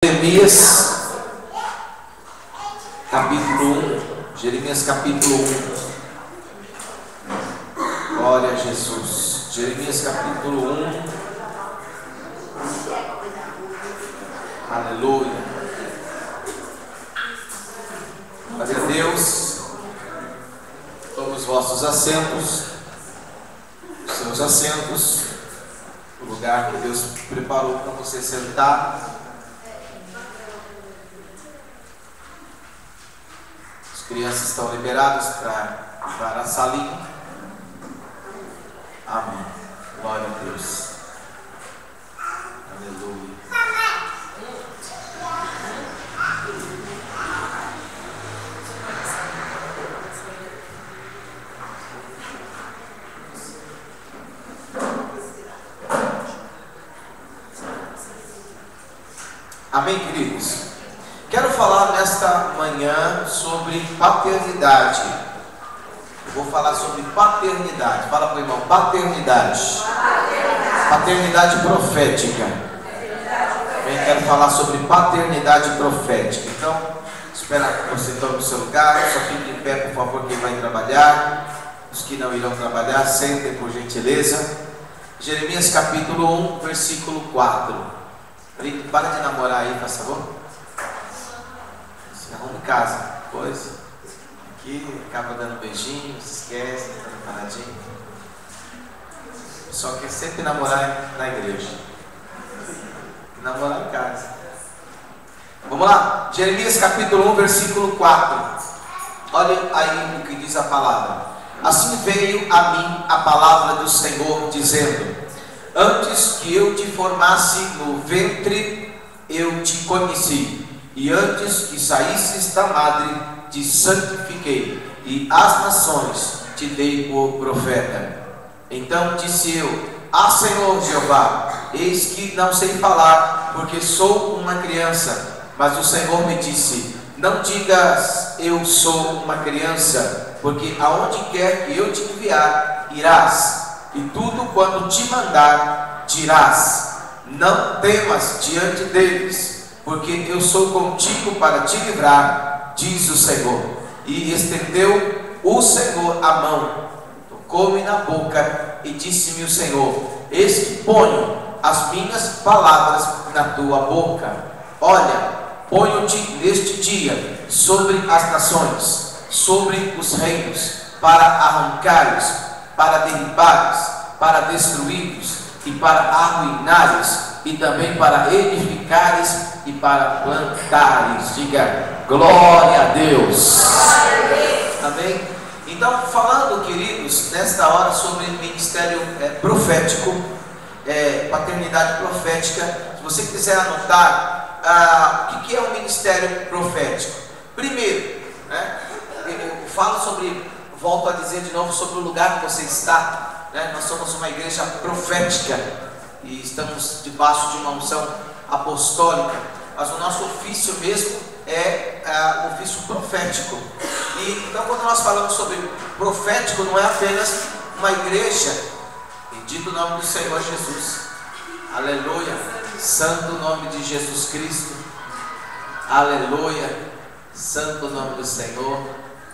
Jeremias capítulo 1. Jeremias capítulo 1. Glória a Jesus. Jeremias capítulo 1. Aleluia. Glória a Deus. Tome os vossos assentos, os seus assentos, o lugar que Deus preparou para você sentar. As crianças estão liberadas para a salinha. Amém. Glória a Deus. Aleluia. Amém, queridos? Quero falar nesta manhã sobre paternidade. Eu vou falar sobre paternidade. Fala para o irmão, paternidade. Paternidade profética. Também quero falar sobre paternidade profética. Então, espero que você tome o seu lugar. Só fique em pé, por favor, quem vai trabalhar. Os que não irão trabalhar, sentem por gentileza. Jeremias capítulo 1, versículo 4. Para de namorar aí, por favor. Se arruma em casa, depois aqui acaba dando um beijinho, se esquece, tá paradinho. Só quer sempre namorar na igreja, namorar em casa. Vamos lá, Jeremias capítulo 1, versículo 4. Olha aí o que diz a palavra. Assim veio a mim a palavra do Senhor, dizendo: antes que eu te formasse no ventre, eu te conheci, e antes que saísses da madre, te santifiquei, e às nações te dei por profeta. Então disse eu: ah, Senhor Jeová, eis que não sei falar, porque sou uma criança. Mas o Senhor me disse: não digas eu sou uma criança, porque aonde quer que eu te enviar, irás, e tudo quanto te mandar, dirás. Não temas diante deles, porque eu sou contigo para te livrar, diz o Senhor. E estendeu o Senhor a mão, tocou-me na boca, e disse-me o Senhor: eis que ponho as minhas palavras na tua boca. Olha, ponho-te neste dia sobre as nações, sobre os reinos, para arrancares, para derribares, para destruíres, e para arruinares, e também para edificares e para plantares. Diga glória a Deus. Amém? Então, falando, queridos, nesta hora sobre ministério profético, paternidade profética. Se você quiser anotar, o que é o ministério profético? Primeiro, eu falo sobre, volto a dizer de novo, sobre o lugar que você está. Nós somos uma igreja profética e estamos debaixo de uma unção apostólica, mas o nosso ofício mesmo é o ofício profético. E então, quando nós falamos sobre profético, não é apenas uma igreja. Bendito o nome do Senhor Jesus, aleluia, santo o nome de Jesus Cristo, aleluia, santo o nome do Senhor,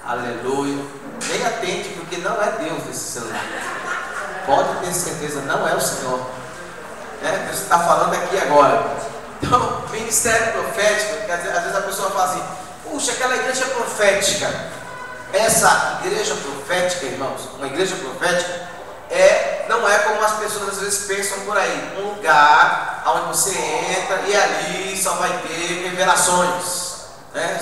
aleluia. Nem atente, porque não é Deus desse celular. Pode ter certeza, não é o Senhor. Deus está falando aqui agora. Então, ministério profético, quer dizer, às vezes a pessoa fala assim: puxa, aquela igreja é profética. Essa igreja profética, irmãos, uma igreja profética não é como as pessoas às vezes pensam por aí, um lugar onde você entra e ali só vai ter revelações.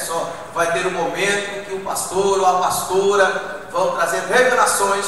Só vai ter um momento em que o pastor ou a pastora vão trazer revelações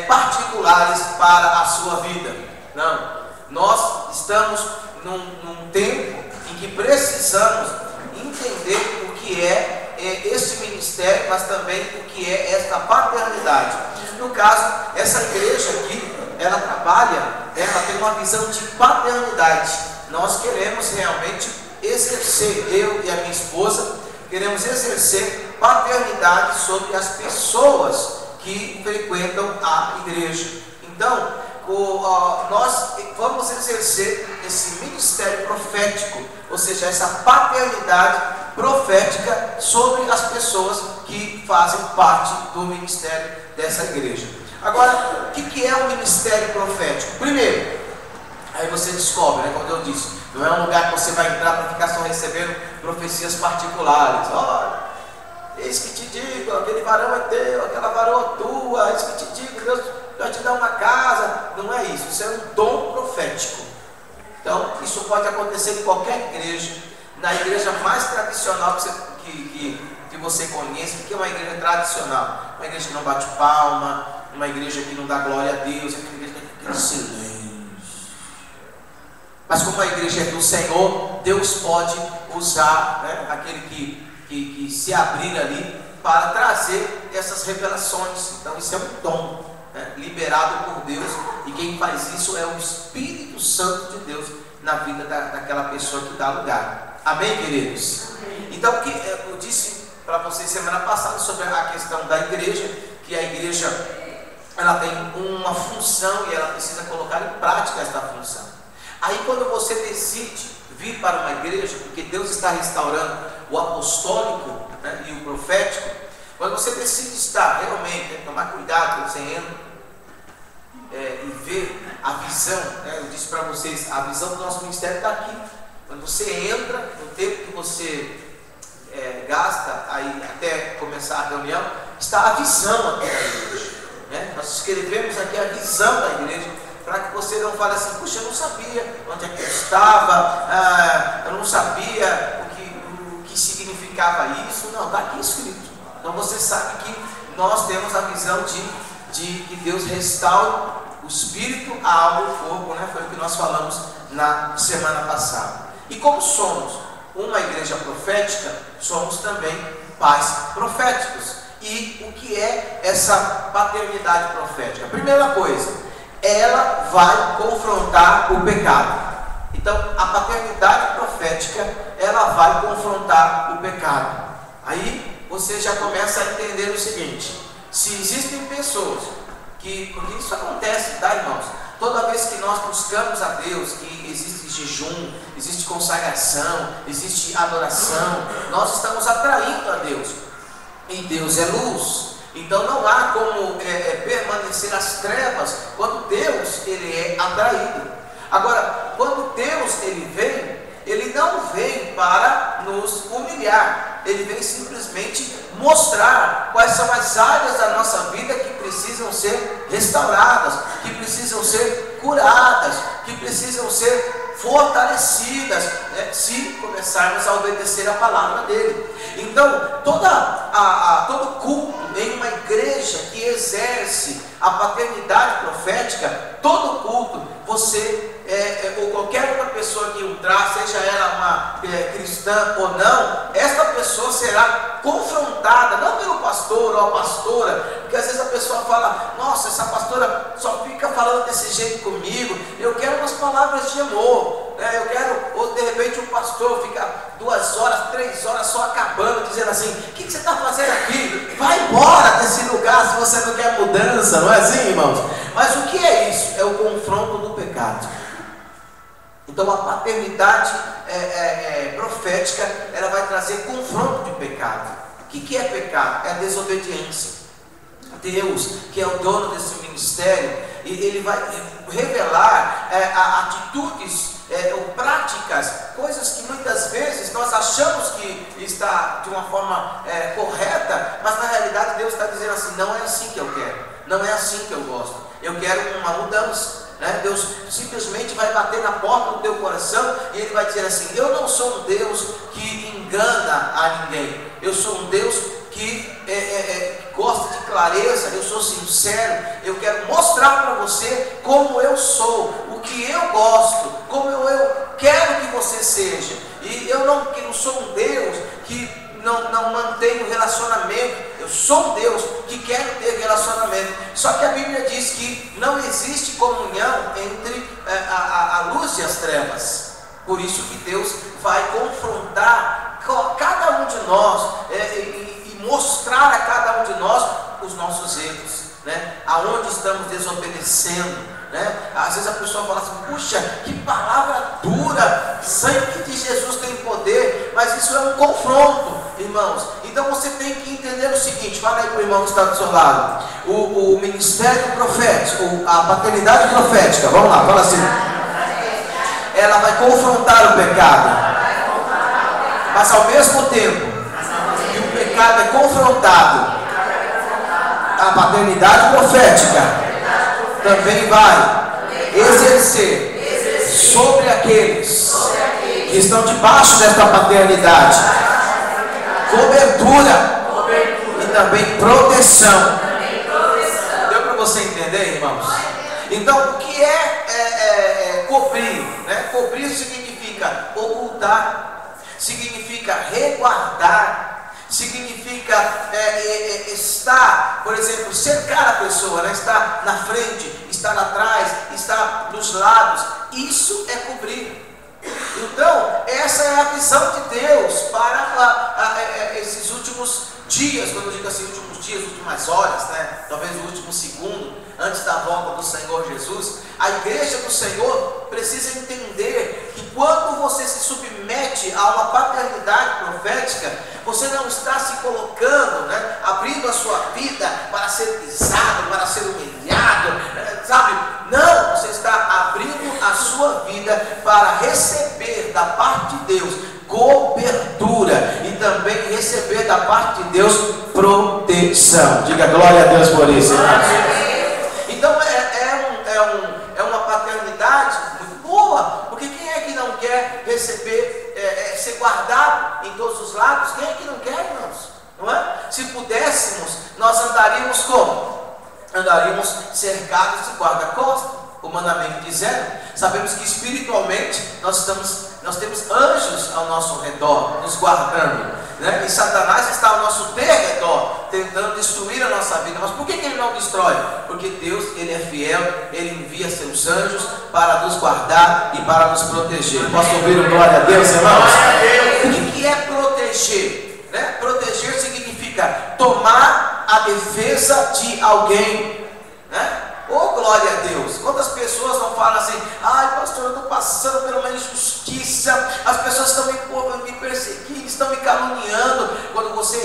particulares para a sua vida. Não, nós estamos num tempo em que precisamos entender o que é esse ministério, mas também o que é esta paternidade. No caso, essa igreja aqui, ela trabalha, ela tem uma visão de paternidade. Nós queremos realmente exercer, eu e a minha esposa, queremos exercer paternidade sobre as pessoas que frequentam a igreja. Então, nós vamos exercer esse ministério profético, ou seja, essa paternidade profética sobre as pessoas que fazem parte do ministério dessa igreja. Agora, o que é o ministério profético? Primeiro, aí você descobre, né, como eu disse, não é um lugar que você vai entrar para ficar só recebendo profecias particulares. Olha, eis que te digo, aquele varão é teu, aquela varoa é tua, eis que te digo, Deus vai te dar uma casa. Não é isso, isso é um dom profético. Então, isso pode acontecer em qualquer igreja, na igreja mais tradicional que você conhece, que é uma igreja tradicional, uma igreja que não bate palma, uma igreja que não dá glória a Deus, uma igreja que fica em silêncio. Mas como a igreja é do Senhor, Deus pode usar, né, aquele que se abrir ali para trazer essas revelações. Então isso é um dom, né, liberado por Deus, e quem faz isso é o Espírito Santo de Deus na vida daquela pessoa que dá lugar. Amém, queridos? Então, eu disse para vocês semana passada sobre a questão da igreja, que a igreja ela tem uma função e ela precisa colocar em prática esta função. Aí quando você decide vir para uma igreja, porque Deus está restaurando o apostólico, né, e o profético, quando você decide estar realmente, né, tomar cuidado quando você entra e ver a visão, né, eu disse para vocês, a visão do nosso ministério está aqui. Quando você entra, no tempo que você gasta aí até começar a reunião, está a visão aqui da igreja, né? Nós escrevemos aqui a visão da igreja, para que você não fale assim, puxa, eu não sabia onde é que eu estava, eu não sabia o que significava isso. Não, está aqui escrito. Então você sabe que nós temos a visão de que Deus restaura o espírito, a alma e o corpo, né? Foi o que nós falamos na semana passada. E como somos uma igreja profética, somos também pais proféticos. E o que é essa paternidade profética? Primeira coisa, ela vai confrontar o pecado. Então, a paternidade profética, ela vai confrontar o pecado. Aí você já começa a entender o seguinte: se existem pessoas porque isso acontece, tá, irmãos? Toda vez que nós buscamos a Deus, que existe jejum, existe consagração, existe adoração, nós estamos atraindo a Deus. E Deus é luz. Então não há como permanecer as trevas quando Deus ele é atraído. Agora, quando Deus ele vem, ele não vem para nos humilhar, ele vem simplesmente mostrar quais são as áreas da nossa vida que precisam ser restauradas, que precisam ser curadas, que precisam ser fortalecidas, né, se começarmos a obedecer a palavra dele. Então, todo culto em uma igreja que exerce a paternidade profética, todo culto, você ou qualquer outra pessoa que entrar, seja ela uma cristã ou não, esta pessoa será confrontada, não pelo pastor ou a pastora, porque às vezes a pessoa fala, nossa, essa pastora só fica falando desse jeito comigo, eu quero umas palavras de amor, né? Eu quero, ou de repente um pastor fica 2 horas, 3 horas só acabando, dizendo assim, o que você está fazendo aqui? Vai embora desse lugar se você não quer mudança, não é assim, irmãos? Mas o que é isso? É o confronto do pecado. Então a paternidade profética, ela vai trazer confronto de pecado. O que é pecado? É a desobediência. Deus, que é o dono desse ministério, ele vai revelar atitudes ou práticas, coisas que muitas vezes nós achamos que está de uma forma correta, mas na realidade Deus está dizendo assim, não é assim que eu quero, não é assim que eu gosto, eu quero uma mudança. Deus simplesmente vai bater na porta do teu coração e Ele vai dizer assim, eu não sou um Deus que engana a ninguém, eu sou um Deus que gosta de clareza, eu sou sincero, eu quero mostrar para você como eu sou, o que eu gosto, como eu quero que você seja. E eu não sou um Deus que não mantenho relacionamento, eu sou um Deus que quero ter relacionamento. Só que a Bíblia diz que não existe comunhão entre a luz e as trevas. Por isso que Deus vai confrontar cada um de nós e mostrar a cada um de nós os nossos erros, né? Aonde estamos desobedecendo, né? Às vezes a pessoa fala assim: puxa, que palavra dura, sangue de Jesus tem poder, mas isso é um confronto, irmãos. Então você tem que entender o seguinte, fala aí para o irmão que está do seu lado, o ministério profético, a paternidade profética, vamos lá, fala assim, ela vai confrontar o pecado, mas ao mesmo tempo que o pecado é confrontado, a paternidade profética também vai exercer sobre aqueles que estão debaixo desta paternidade cobertura e também proteção. Deu para você entender, irmãos? Então, o que é cobrir? Né? Cobrir significa ocultar, significa resguardar, significa estar, por exemplo, cercar a pessoa, né? Estar na frente, estar atrás, estar dos lados. Isso é cobrir. Então, essa é a visão de Deus para esses últimos dias. Quando eu digo assim, últimos dias, últimas horas, né? Talvez o último segundo antes da volta do Senhor Jesus. A igreja do Senhor precisa entender que quando você se submete a uma paternidade profética, você não está se colocando, né, abrindo a sua vida para ser pisado, para ser humilhado, sabe? Não, você está abrindo a sua vida para receber da parte de Deus cobertura e também receber da parte de Deus proteção. Diga glória a Deus por isso, irmãos. Então é uma paternidade muito boa, porque quem é que não quer receber, ser guardado em todos os lados? Quem é que não quer, irmãos? Não é? Se pudéssemos, nós andaríamos como? Andaríamos cercados de guarda-costas, humanamente dizendo. Sabemos que espiritualmente nós temos anjos ao nosso redor, nos guardando, né? E Satanás está ao nosso derredor, tentando destruir a nossa vida. Mas por que ele não destrói? Porque Deus, Ele é fiel, Ele envia seus anjos para nos guardar e para nos proteger. Posso ouvir um glória a Deus, irmãos? O que é proteger? Né? Proteger significa tomar a defesa de alguém, né? Oh, glória a Deus. Quantas pessoas não falam assim: ai pastor, eu estou passando por uma injustiça, as pessoas estão me perseguindo, estão me caluniando. Quando você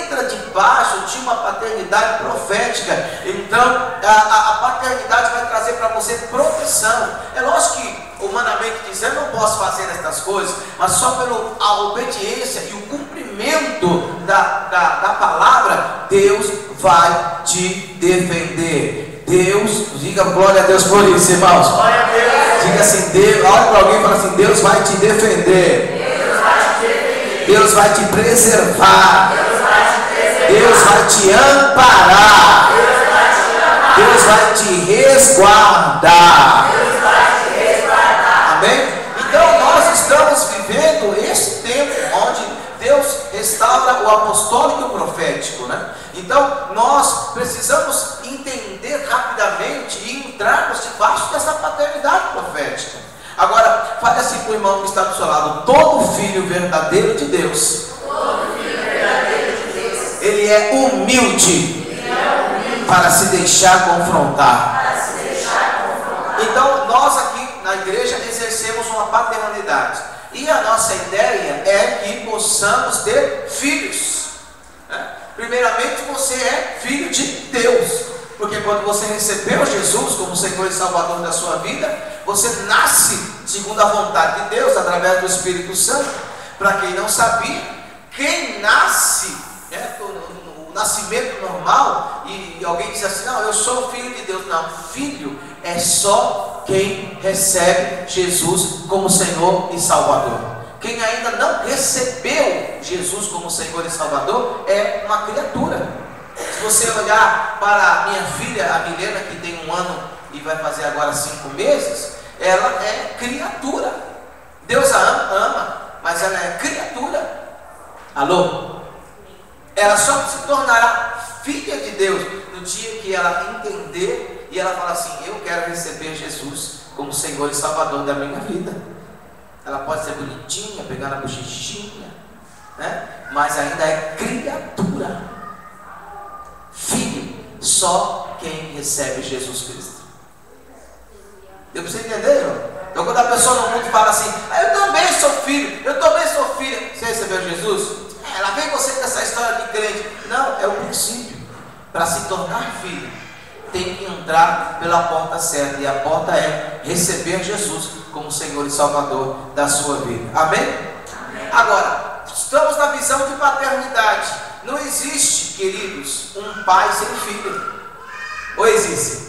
entra debaixo de uma paternidade profética, então a paternidade vai trazer para você proteção. É lógico que, humanamente dizendo, eu não posso fazer estas coisas, mas só pela obediência e o cumprimento da palavra, Deus vai te defender. Deus, diga glória a Deus por isso, irmãos. Glória a Deus. Diga assim, Deus, olha para alguém e fala assim: Deus vai te defender. Deus vai te defender. Deus vai te preservar. Deus vai te preservar. Deus vai te amparar. Deus vai te resguardar. Deus vai te resguardar. Amém? Então nós estamos vivendo esse tempo onde Deus restaura o apostólico e o profético, né? Então nós precisamos entender rapidamente e entrarmos debaixo dessa paternidade profética. Agora, fale assim para o irmão que está do seu lado: todo filho verdadeiro de Deus, ele é humilde para se deixar confrontar. Então nós aqui na igreja exercemos uma paternidade, e a nossa ideia é que possamos ter filhos, né? Primeiramente, você é filho de Deus, porque quando você recebeu Jesus como Senhor e Salvador da sua vida, você nasce segundo a vontade de Deus, através do Espírito Santo. Para quem não sabia, quem nasce, né, o nascimento normal, e alguém diz assim: não, eu sou filho de Deus. Não, filho é só quem recebe Jesus como Senhor e Salvador. Quem ainda não recebeu Jesus como Senhor e Salvador é uma criatura. Se você olhar para a minha filha, a Milena, que tem 1 ano e vai fazer agora 5 meses, ela é criatura. Deus a ama, mas ela é criatura. Alô? Ela só se tornará filha de Deus no dia que ela entender e ela falar assim: eu quero receber Jesus como Senhor e Salvador da minha vida. Ela pode ser bonitinha, pegar na bochechinha, né? Mas ainda é criatura. Filho, só quem recebe Jesus Cristo. Deu para você entender? Não? Então quando a pessoa no mundo fala assim, eu também sou filho, eu também sou filha. Você recebeu Jesus? Ela vem você com essa história de crente. Não, é o princípio. Para se tornar filho, tem que entrar pela porta certa. E a porta é receber Jesus como Senhor e Salvador da sua vida. Amém? Amém. Agora, estamos na visão de paternidade. Não existe, queridos, um pai sem filho. Ou existe?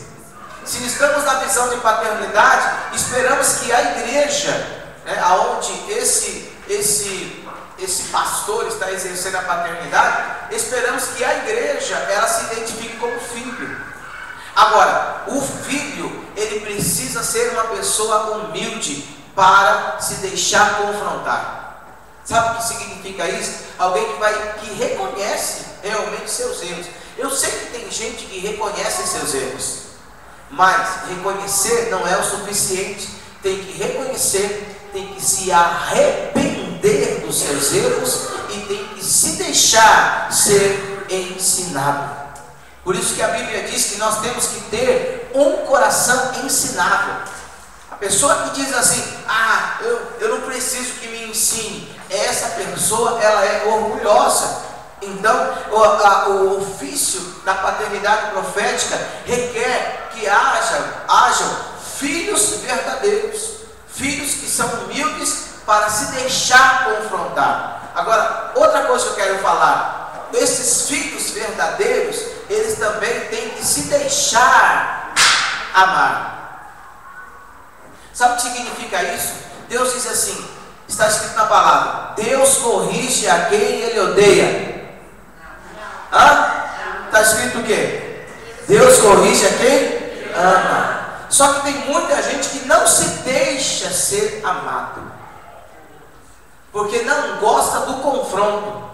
Se estamos na visão de paternidade, esperamos que a igreja, né, onde esse pastor está exercendo a paternidade, esperamos que a igreja ela se identifique como filho. Agora, o filho, ele precisa ser uma pessoa humilde para se deixar confrontar. Sabe o que significa isso? Alguém que reconhece realmente seus erros. Eu sei que tem gente que reconhece seus erros, mas reconhecer não é o suficiente. Tem que reconhecer, tem que se arrepender dos seus erros e tem que se deixar ser ensinado. Por isso que a Bíblia diz que nós temos que ter um coração ensinável. A pessoa que diz assim, eu não preciso que me ensine, essa pessoa ela é orgulhosa. Então o ofício da paternidade profética requer que hajam filhos verdadeiros, filhos que são humildes para se deixar confrontar. Agora, outra coisa que eu quero falar, esses filhos verdadeiros, eles também têm que se deixar amar. Sabe o que significa isso? Deus diz assim, está escrito na palavra, Deus corrige a quem Ele odeia. Está escrito o quê? Deus corrige a quem ama. Só que tem muita gente que não se deixa ser amado, porque não gosta do confronto.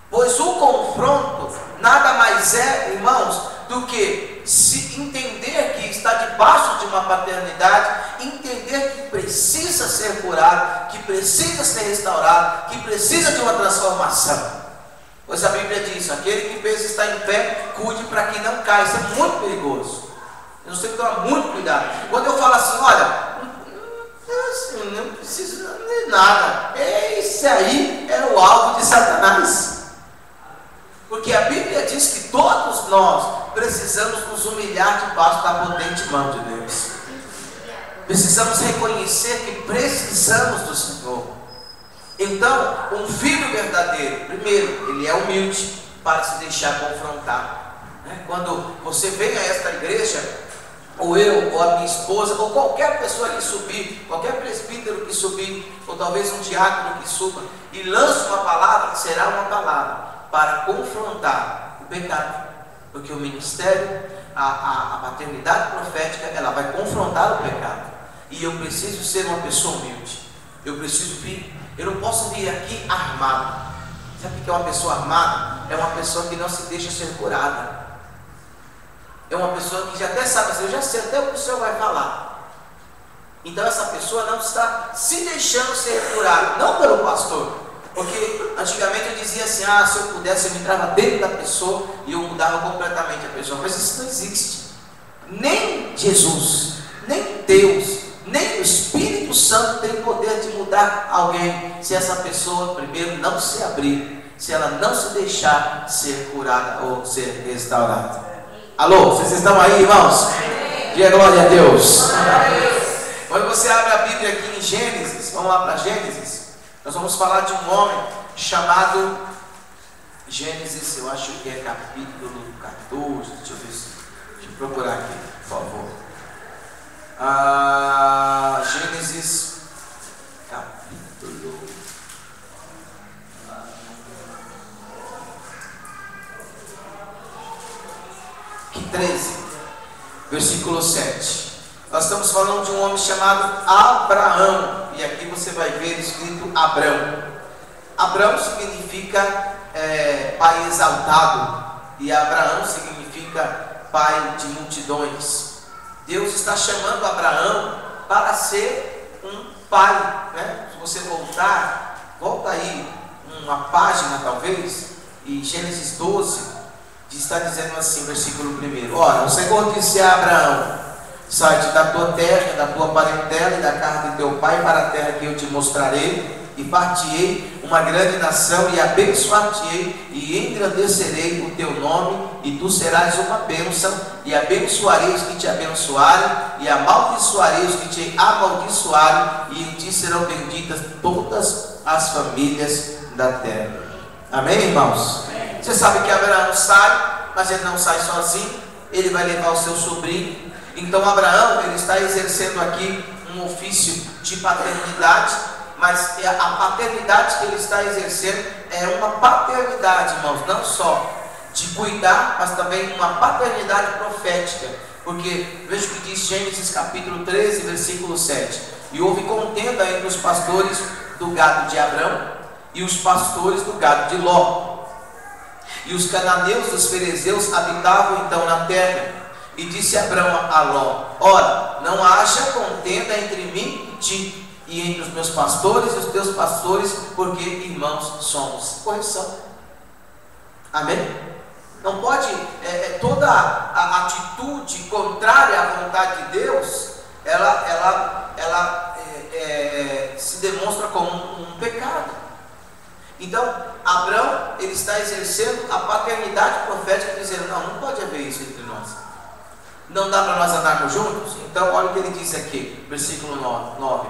Pois o confronto nada mais é, irmãos, do que se entender que está debaixo de uma paternidade, entender que precisa ser curado, que precisa ser restaurado, que precisa de uma transformação. Pois a Bíblia diz, aquele que pensa estar em pé, cuide para que não caia. Isso é muito perigoso. Eu não sei que tomar muito cuidado. Quando eu falo assim, olha, não precisa de nada, esse aí é o alvo de Satanás. Porque a Bíblia diz que todos nós precisamos nos humilhar debaixo da potente mão de Deus. Precisamos reconhecer que precisamos do Senhor. Então, um filho verdadeiro, primeiro, ele é humilde para se deixar confrontar. Quando você vem a esta igreja, ou eu, ou a minha esposa, ou qualquer pessoa que subir, qualquer presbítero que subir, ou talvez um diácono que suba, e lança uma palavra, que será uma palavra para confrontar o pecado. Porque o ministério, a paternidade profética, ela vai confrontar o pecado. E eu preciso ser uma pessoa humilde. Eu preciso vir. Eu não posso vir aqui armado. Sabe o que é uma pessoa armada? É uma pessoa que não se deixa ser curada. É uma pessoa que já até sabe assim, eu já sei até o que o Senhor vai falar. Então essa pessoa não está se deixando ser curada, não pelo pastor. Porque antigamente eu dizia assim, se eu pudesse eu entrava dentro da pessoa e eu mudava completamente a pessoa. Mas isso não existe. Nem Jesus, nem Deus, nem o Espírito Santo tem poder de mudar alguém se essa pessoa primeiro não se abrir, se ela não se deixar ser curada ou ser restaurada. Alô, vocês estão aí, irmãos? Diga glória a Deus. Quando você abre a Bíblia aqui em Gênesis, vamos lá para Gênesis, nós vamos falar de um homem chamado Gênesis, eu acho que é capítulo 14, deixa eu procurar aqui, por favor. Gênesis capítulo 13, versículo 7. Nós estamos falando de um homem chamado Abraão, e aqui você vai ver escrito Abrão. Abrão significa pai exaltado, e Abraão significa pai de multidões. Deus está chamando Abraão para ser um pai, né? Se você volta aí uma página talvez, e Gênesis 12 está dizendo assim, versículo 1: Ora, o Senhor disse a Abraão: sai-te da tua terra, da tua parentela e da casa de teu pai, para a terra que eu te mostrarei, e partirei uma grande nação, e abençoar-te-ei, e engrandecerei o teu nome, e tu serás uma bênção, e abençoarei os que te abençoarem, e amaldiçoarei os que te amaldiçoarem, e em ti serão benditas todas as famílias da terra. Amém, irmãos? Amém. Você sabe que Abraão sai, mas ele não sai sozinho, ele vai levar o seu sobrinho. Então Abraão, ele está exercendo aqui um ofício de paternidade, mas a paternidade que ele está exercendo é uma paternidade, irmãos, não só de cuidar, mas também uma paternidade profética, porque veja o que diz Gênesis capítulo 13, versículo 7: e houve contenda entre os pastores do gado de Abrão e os pastores do gado de Ló, e os cananeus dos ferezeus habitavam então na terra. E disse Abrão a Ló: ora, não haja contenda entre mim e ti, e entre os meus pastores e os teus pastores, porque irmãos somos. Correção. Amém? Não pode, toda a atitude contrária à vontade de Deus, ela se demonstra como um pecado. Então, Abrão, ele está exercendo a paternidade profética, dizendo: não pode haver isso entre nós. Não dá para nós andarmos juntos? Então, olha o que ele diz aqui, versículo 9: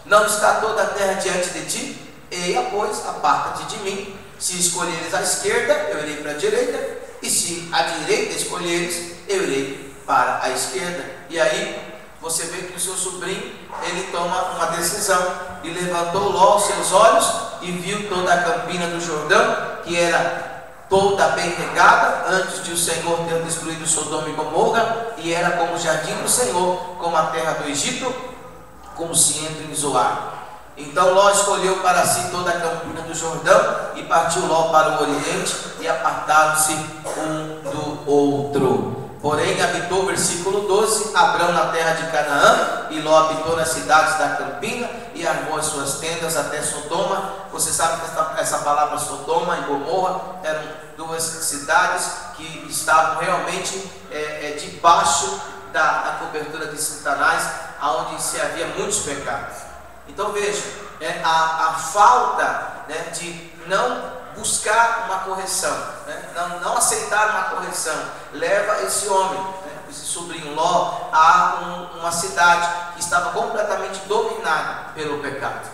não está toda a terra diante de ti? Eia, pois, aparta-te de mim. Se escolheres a esquerda, eu irei para a direita, e se a direita escolheres, eu irei para a esquerda. E aí, você vê que o seu sobrinho, ele toma uma decisão, e levantou Ló os seus olhos, e viu toda a campina do Jordão, que era toda bem regada, antes de o Senhor ter destruído Sodoma e Gomorra, e era como o jardim do Senhor, como a terra do Egito, como se entra em Zoar. Então Ló escolheu para si toda a campina do Jordão, e partiu Ló para o oriente, e apartaram-se um do outro. Porém habitou, versículo 12, Abrão na terra de Canaã, e Ló habitou nas cidades da campina, e armou as suas tendas até Sodoma. Você sabe que essa palavra Sodoma e Gomorra eram duas cidades que estavam realmente debaixo da cobertura de Satanás, onde se havia muitos pecados. Então veja, a falta de não buscar uma correção, não aceitar uma correção, leva esse homem, esse sobrinho Ló, a uma cidade que estava completamente dominada pelo pecado.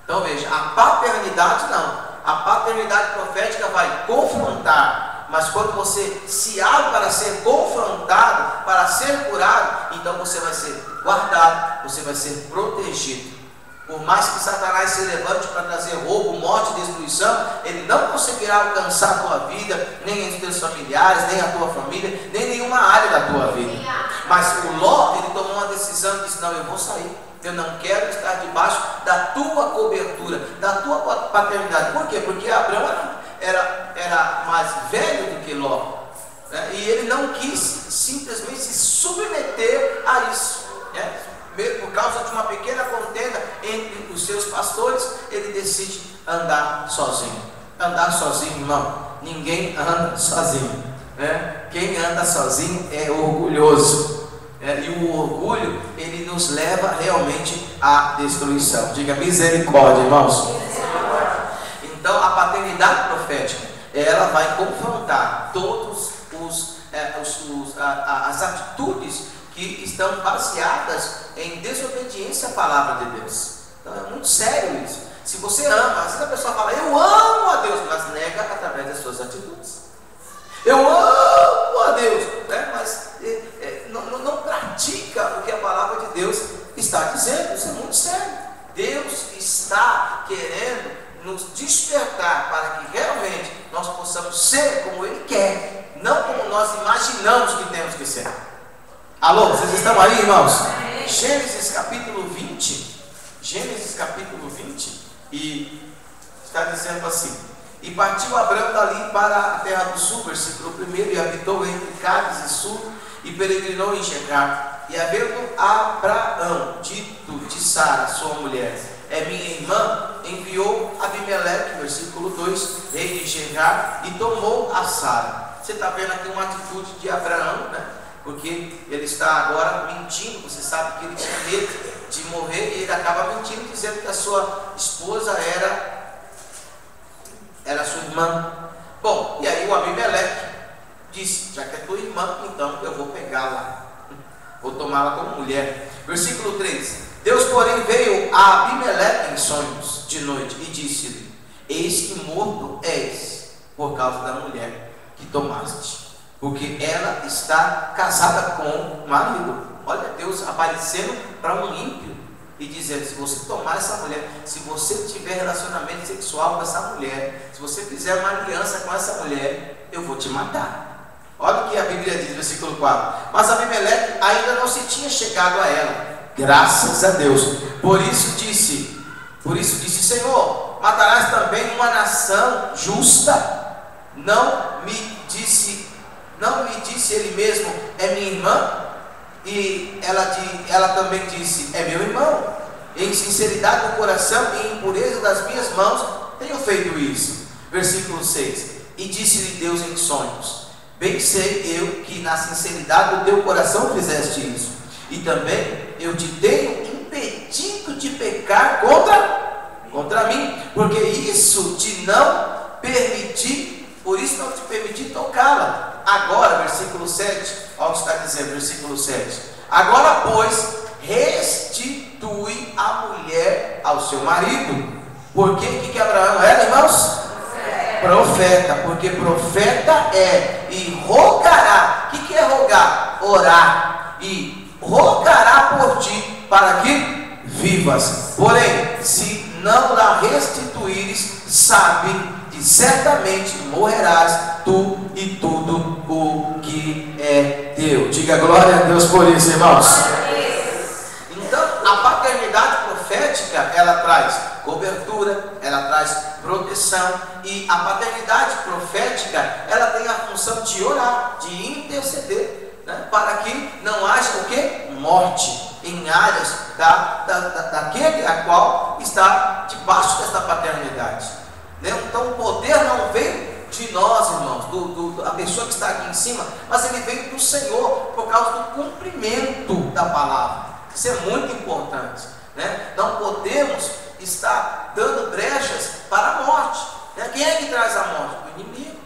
Então veja, a paternidade não, a paternidade profética vai confrontar, mas quando você se abre para ser confrontado, para ser curado, então você vai ser guardado, você vai ser protegido. Por mais que Satanás se levante para trazer roubo, morte e destruição, ele não conseguirá alcançar a tua vida, nem os teus familiares, nem a tua família, nem nenhuma área da tua vida. Mas o Ló, ele tomou uma decisão e disse: não, eu vou sair, eu não quero estar debaixo da tua cobertura, da tua paternidade. Por quê? Porque Abrão era mais velho do que Ló, e ele não quis simplesmente se submeter a isso, por causa de uma pequena contenda entre os seus pastores, ele decide andar sozinho. Andar sozinho, irmão, ninguém anda sozinho, Quem anda sozinho é orgulhoso, e o orgulho, ele nos leva realmente à destruição. Diga misericórdia, irmãos. Então a paternidade profética, ela vai confrontar todos as atitudes que estão baseadas em desobediência à palavra de Deus. Então é muito sério isso. Se você ama, às vezes a pessoa fala: eu amo a Deus, mas nega através das suas atitudes. Eu amo a Deus, mas não pratica o que a palavra de Deus está dizendo. Isso é muito sério. Deus está querendo nos despertar para que realmente nós possamos ser como Ele quer, não como nós imaginamos que temos que ser. Alô, vocês estão aí, irmãos? Gênesis capítulo 20, e está dizendo assim: e partiu Abrão dali para a terra do sul, versículo 1, e habitou entre Cádiz e Sul, e peregrinou em Gerar. E havendo Abraão dito de Sara, sua mulher: é minha irmã, enviou Abimeleque, versículo 2, rei de Gerar, e tomou a Sara. Você está vendo aqui uma atitude de Abraão, porque ele está agora mentindo. Você sabe que ele tinha medo de morrer e ele acaba mentindo, dizendo que a sua esposa era sua irmã. Bom, e aí o Abimeleque disse: já que é tua irmã, então eu vou pegá-la, vou tomá-la como mulher. Versículo 3: Deus, porém, veio a Abimeleque em sonhos de noite e disse-lhe: eis que morto és por causa da mulher que tomaste, porque ela está casada com o marido. Olha, Deus aparecendo para um ímpio e dizendo: se você tomar essa mulher, se você tiver relacionamento sexual com essa mulher, se você fizer uma aliança com essa mulher, eu vou te matar. Olha o que a Bíblia diz, versículo 4: mas Abimeleque ainda não se tinha chegado a ela, graças a Deus. Por isso disse: Senhor, matarás também uma nação justa? Não me disse ele mesmo: é minha irmã? E ela também disse: é meu irmão. Em sinceridade do coração e em pureza das minhas mãos tenho feito isso. Versículo 6: e disse-lhe Deus em sonhos: bem sei eu que na sinceridade do teu coração fizeste isso, e também eu te tenho impedido de pecar contra mim, porque isso te não permiti, por isso não te permiti tocá-la. Agora, versículo 7, olha o que está dizendo, versículo 7: agora, pois, restitui a mulher ao seu marido. Porque que Abraão era, irmãos? Profeta, porque profeta é, e rogará. O que é rogar? Orar, e rogará por ti, para que vivas. Porém, se não la restituíres, sabe que certamente morrerás, tu e tudo o que é teu. Diga glória a Deus por isso, irmãos. Então, a paternidade profética, ela traz cobertura, ela traz proteção, e a paternidade profética, ela tem a função de orar, de interceder, né, para que não haja o que? Morte em áreas daquele a qual está debaixo desta paternidade, né? Então o poder não vem de nós, irmãos, a pessoa que está aqui em cima, mas ele vem do Senhor, por causa do cumprimento da palavra. Isso é muito importante, né? Não podemos estar dando brechas para a morte, né? Quem é que traz a morte? O inimigo,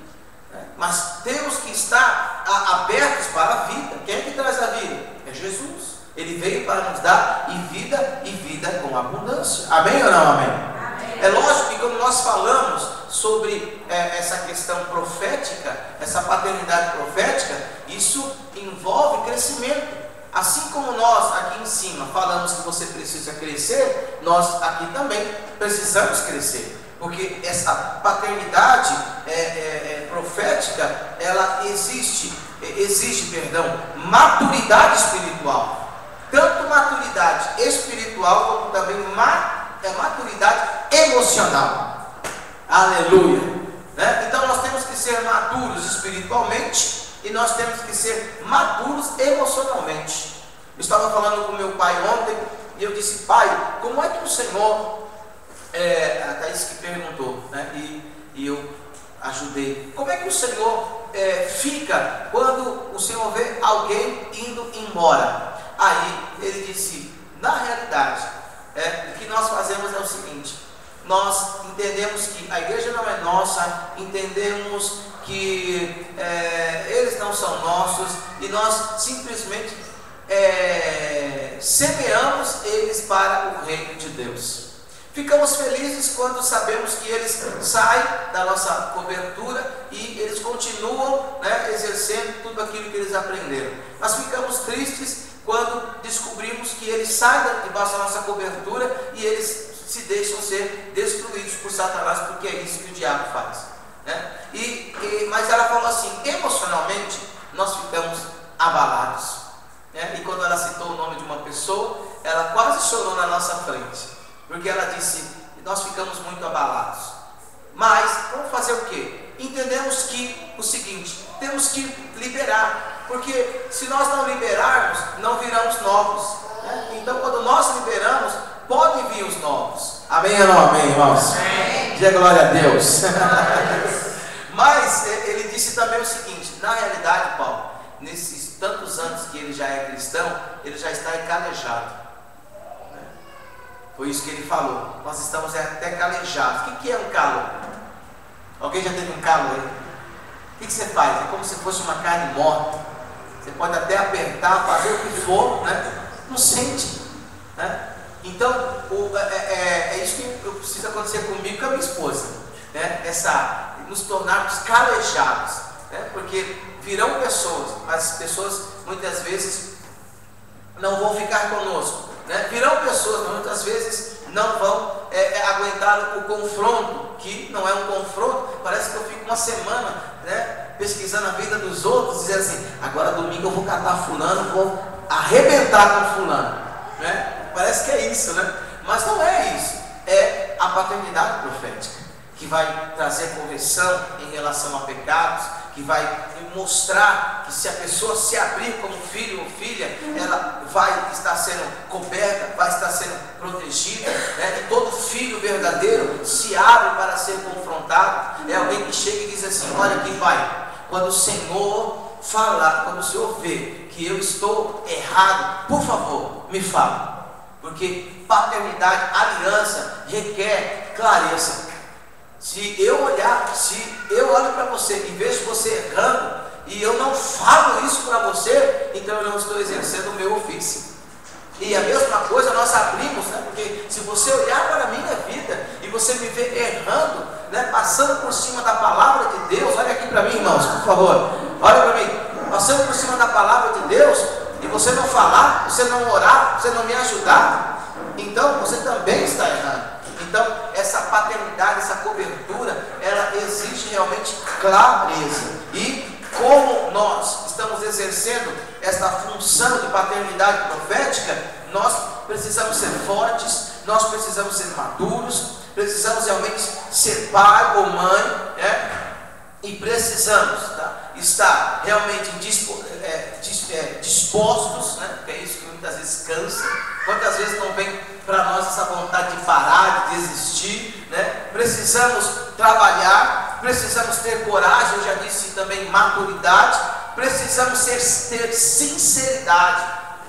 né? Mas temos que estar abertos para a vida. Quem é que traz a vida? É Jesus. Ele veio para nos dar e vida com abundância. Amém ou não amém? Amém. É lógico que quando nós falamos sobre essa questão profética, essa paternidade profética, isso envolve crescimento. Assim como nós aqui em cima falamos que você precisa crescer, nós aqui também precisamos crescer, porque essa paternidade profética, ela exige maturidade espiritual, tanto maturidade espiritual como também maturidade emocional. Aleluia, né? Então nós temos que ser maduros espiritualmente e nós temos que ser maduros emocionalmente. Eu estava falando com meu pai ontem e eu disse: pai, como é que o Senhor, a Thaís que perguntou, né? E eu ajudei, como é que o Senhor fica quando o Senhor vê alguém indo embora? Aí ele disse: na realidade, o que nós fazemos é o seguinte: nós entendemos que a igreja não é nossa, entendemos que eles não são nossos, e nós simplesmente semeamos eles para o reino de Deus. Ficamos felizes quando sabemos que eles saem da nossa cobertura e eles continuam, né, exercendo tudo aquilo que eles aprenderam. Mas ficamos tristes quando descobrimos que eles saem debaixo da nossa cobertura e eles se deixam ser destruídos por Satanás, porque é isso que o diabo faz, né? Mas ela falou assim: emocionalmente nós ficamos abalados, né? E quando ela citou o nome de uma pessoa, ela quase chorou na nossa frente, porque ela disse: nós ficamos muito abalados. Mas vamos fazer o quê? Entendemos que o seguinte: temos que liberar, porque se nós não liberarmos, não virão os novos, né? Então quando nós liberamos, podem vir os novos. Amém ou não amém, irmãos? Amém. Diga glória a Deus. Mas ele disse também o seguinte: na realidade, Paulo, nesses tantos anos que ele já é cristão, ele já está calejado. Foi isso que ele falou. Nós estamos até calejados. O que é um calo? Alguém já teve um calo aí? O que você faz? É como se fosse uma carne morta. Você pode até apertar, fazer o que for, né? Não sente, né? Então, é isso que precisa acontecer comigo e com a minha esposa, né? Nos tornarmos calejados, né? Porque virão pessoas, mas as pessoas muitas vezes não vão ficar conosco, né? Virão pessoas, mas muitas vezes não vão aguentar o confronto, que não é um confronto. Parece que eu fico uma semana, né, pesquisando a vida dos outros, dizendo assim: agora domingo eu vou catar fulano, vou arrebentar com fulano, né? Parece que é isso, né? Mas não é isso. É a paternidade profética que vai trazer correção em relação a pecados, que vai mostrar que se a pessoa se abrir como filho ou filha, ela vai estar sendo coberta, vai estar sendo protegida, né? E todo filho verdadeiro se abre para ser confrontado. É alguém que chega e diz assim: olha aqui, pai, quando o Senhor falar, quando o Senhor vê que eu estou errado, por favor, me fale. Porque paternidade, aliança, requer clareza. Se eu olho para você e vejo você errando, e eu não falo isso para você, então eu não estou exercendo o meu ofício. E a mesma coisa nós abrimos, né? Porque se você olhar para a minha vida e você me vê errando, né? Passando por cima da palavra de Deus, olha aqui para mim, irmãos, por favor, olha para mim, passando por cima da palavra de Deus, e você não falar, você não orar, você não me ajudar, então você também está errando. Então, essa paternidade, essa cobertura, ela exige realmente clareza. E como nós estamos exercendo esta função de paternidade profética, nós precisamos ser fortes, nós precisamos ser maduros, precisamos realmente ser pai ou mãe, né? E precisamos, tá, estar realmente dispostos, né? Que é isso que muitas vezes cansa. Quantas vezes não vem para nós essa vontade de parar, de desistir, né? Precisamos trabalhar, precisamos ter coragem, eu já disse também maturidade, precisamos ter sinceridade,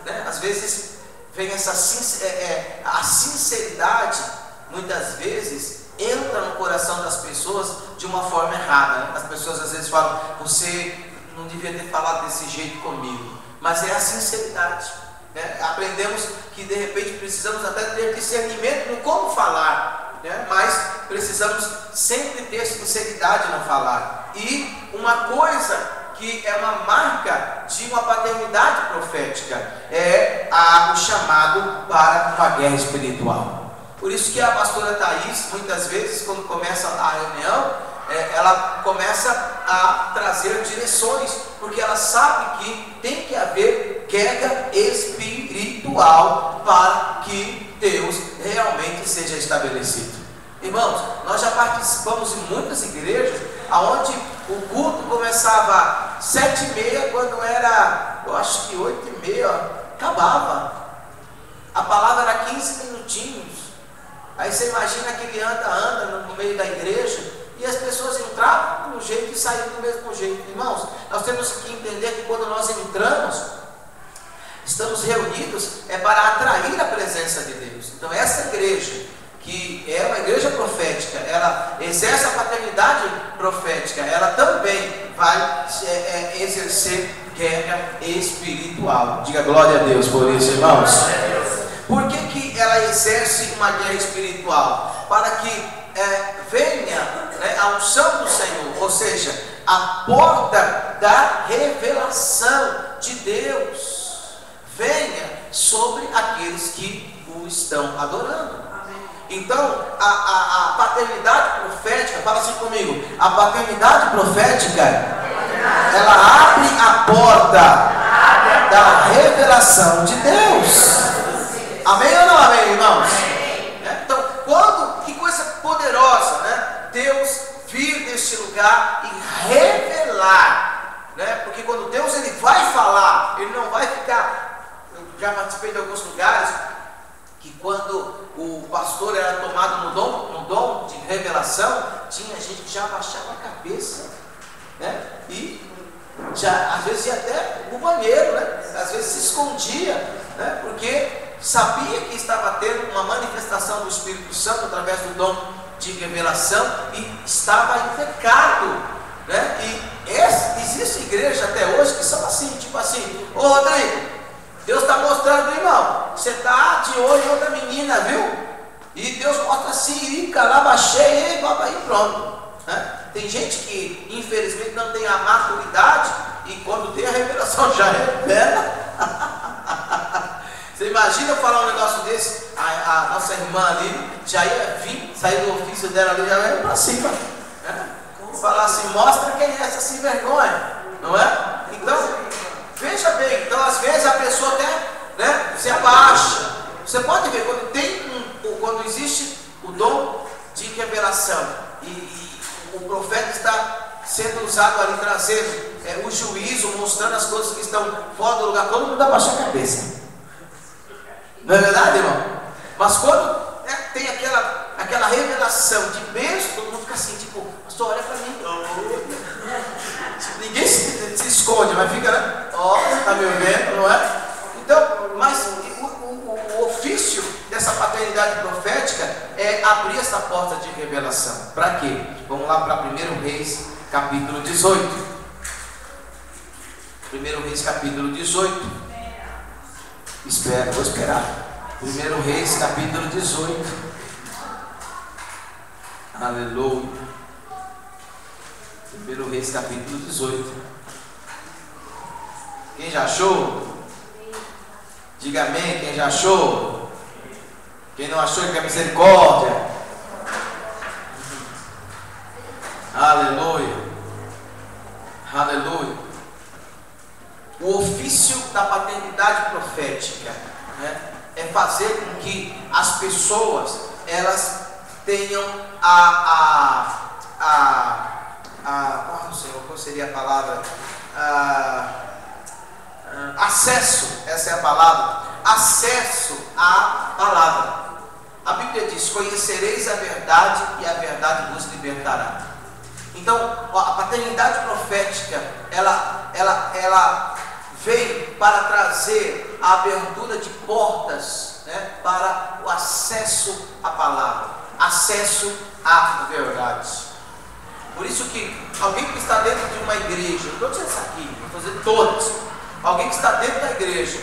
né? Às vezes vem essa a sinceridade, muitas vezes entra no coração das pessoas de uma forma errada, né? As pessoas às vezes falam: você não devia ter falado desse jeito comigo, mas é a sinceridade. Aprendemos que de repente precisamos até ter discernimento no como falar, né? Mas precisamos sempre ter sinceridade no falar. E uma coisa que é uma marca de uma paternidade profética é o chamado para uma guerra espiritual. Por isso que a pastora Thaís, muitas vezes, quando começa a reunião, ela começa a trazer direções, porque ela sabe que tem que haver guerra espiritual para que Deus realmente seja estabelecido. Irmãos, nós já participamos em muitas igrejas onde o culto começava às 7h30, quando era, eu acho que 8h30, acabava. A palavra era 15 minutinhos. Aí você imagina que ele anda no meio da igreja, e as pessoas entravam de um jeito e saíam do mesmo jeito. Irmãos, nós temos que entender que quando nós entramos, estamos reunidos para atrair a presença de Deus. Então essa igreja, que é uma igreja profética, ela exerce a paternidade profética, ela também vai exercer guerra espiritual. Diga glória a Deus por isso, irmãos. Por que ela exerce uma guerra espiritual? Para que venha, né, a unção do Senhor, ou seja, a porta da revelação de Deus venha sobre aqueles que o estão adorando. Então a paternidade profética, fala assim comigo, a paternidade profética, ela abre a porta da revelação de Deus. Amém ou não amém, irmãos? Então, que coisa poderosa, né? Deus vir deste lugar e revelar, né? Porque quando Deus ele vai falar, ele não vai ficar. Eu já participei de alguns lugares que quando o pastor era tomado no dom de revelação, tinha gente que já abaixava a cabeça, né? E Já, às vezes ia até no banheiro, né? Às vezes se escondia, né? Porque sabia que estava tendo uma manifestação do Espírito Santo através do dom de revelação e estava em pecado, né? E existe igreja até hoje que são assim, tipo assim: ô Rodrigo, Deus está mostrando, irmão, você está de olho em outra menina, viu? E Deus mostra assim, calabachei, e pronto, né? Tem gente que infelizmente não tem a maturidade e quando tem a revelação já revela. Você imagina eu falar um negócio desse, a nossa irmã ali já ia vir, sair do ofício dela ali, já ia para cima, né? Falar assim: mostra quem é essa sem vergonha, não é? Então, veja bem, então às vezes a pessoa até, né, se abaixa. Você pode ver, quando existe o dom de revelação e o profeta está sendo usado ali, trazendo o juízo, mostrando as coisas que estão fora do lugar, todo mundo abaixa a cabeça. Não é verdade, irmão? Mas quando tem aquela revelação de bênção, todo mundo fica assim, tipo: pastor, olha para mim. Ninguém se esconde, mas fica, né? Ó, está me vendo, não é? Então, mas o ofício dessa paternidade profética é abrir essa porta de revelação. Para quê? Vamos lá para 1 Reis, capítulo 18. 1 Reis, capítulo 18. Vou esperar. 1 Reis, capítulo 18. Aleluia. 1 Reis, capítulo 18. Quem já achou? Diga amém. Quem já achou? Quem não achou, que é misericórdia. Aleluia. Aleluia. O ofício da paternidade profética, né, é fazer com que as pessoas elas tenham não sei qual seria a palavra, acesso, essa é a palavra, acesso à palavra. A Bíblia diz: conhecereis a verdade e a verdade vos libertará. Então, a paternidade profética, ela vem para trazer a abertura de portas, né, para o acesso à palavra, acesso à verdade. Por isso que alguém que está dentro de uma igreja, não estou dizendo isso aqui, estou dizendo todos, alguém que está dentro da igreja,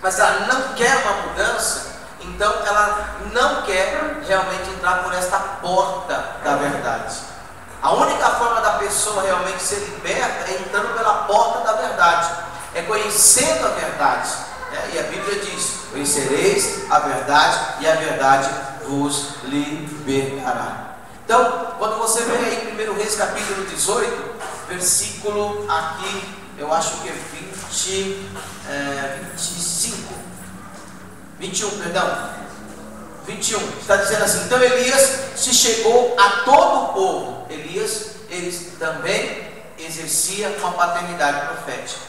mas ela não quer uma mudança, então ela não quer realmente entrar por esta porta da verdade. A única forma da pessoa realmente ser liberta é entrando pela porta da verdade, é conhecendo a verdade, né? E a Bíblia diz: conhecereis a verdade e a verdade vos libertará. Então, quando você vê aí 1 Reis capítulo 18, versículo aqui, eu acho que é 21, está dizendo assim: então Elias se chegou a todo o povo. Elias, ele também exercia uma paternidade profética,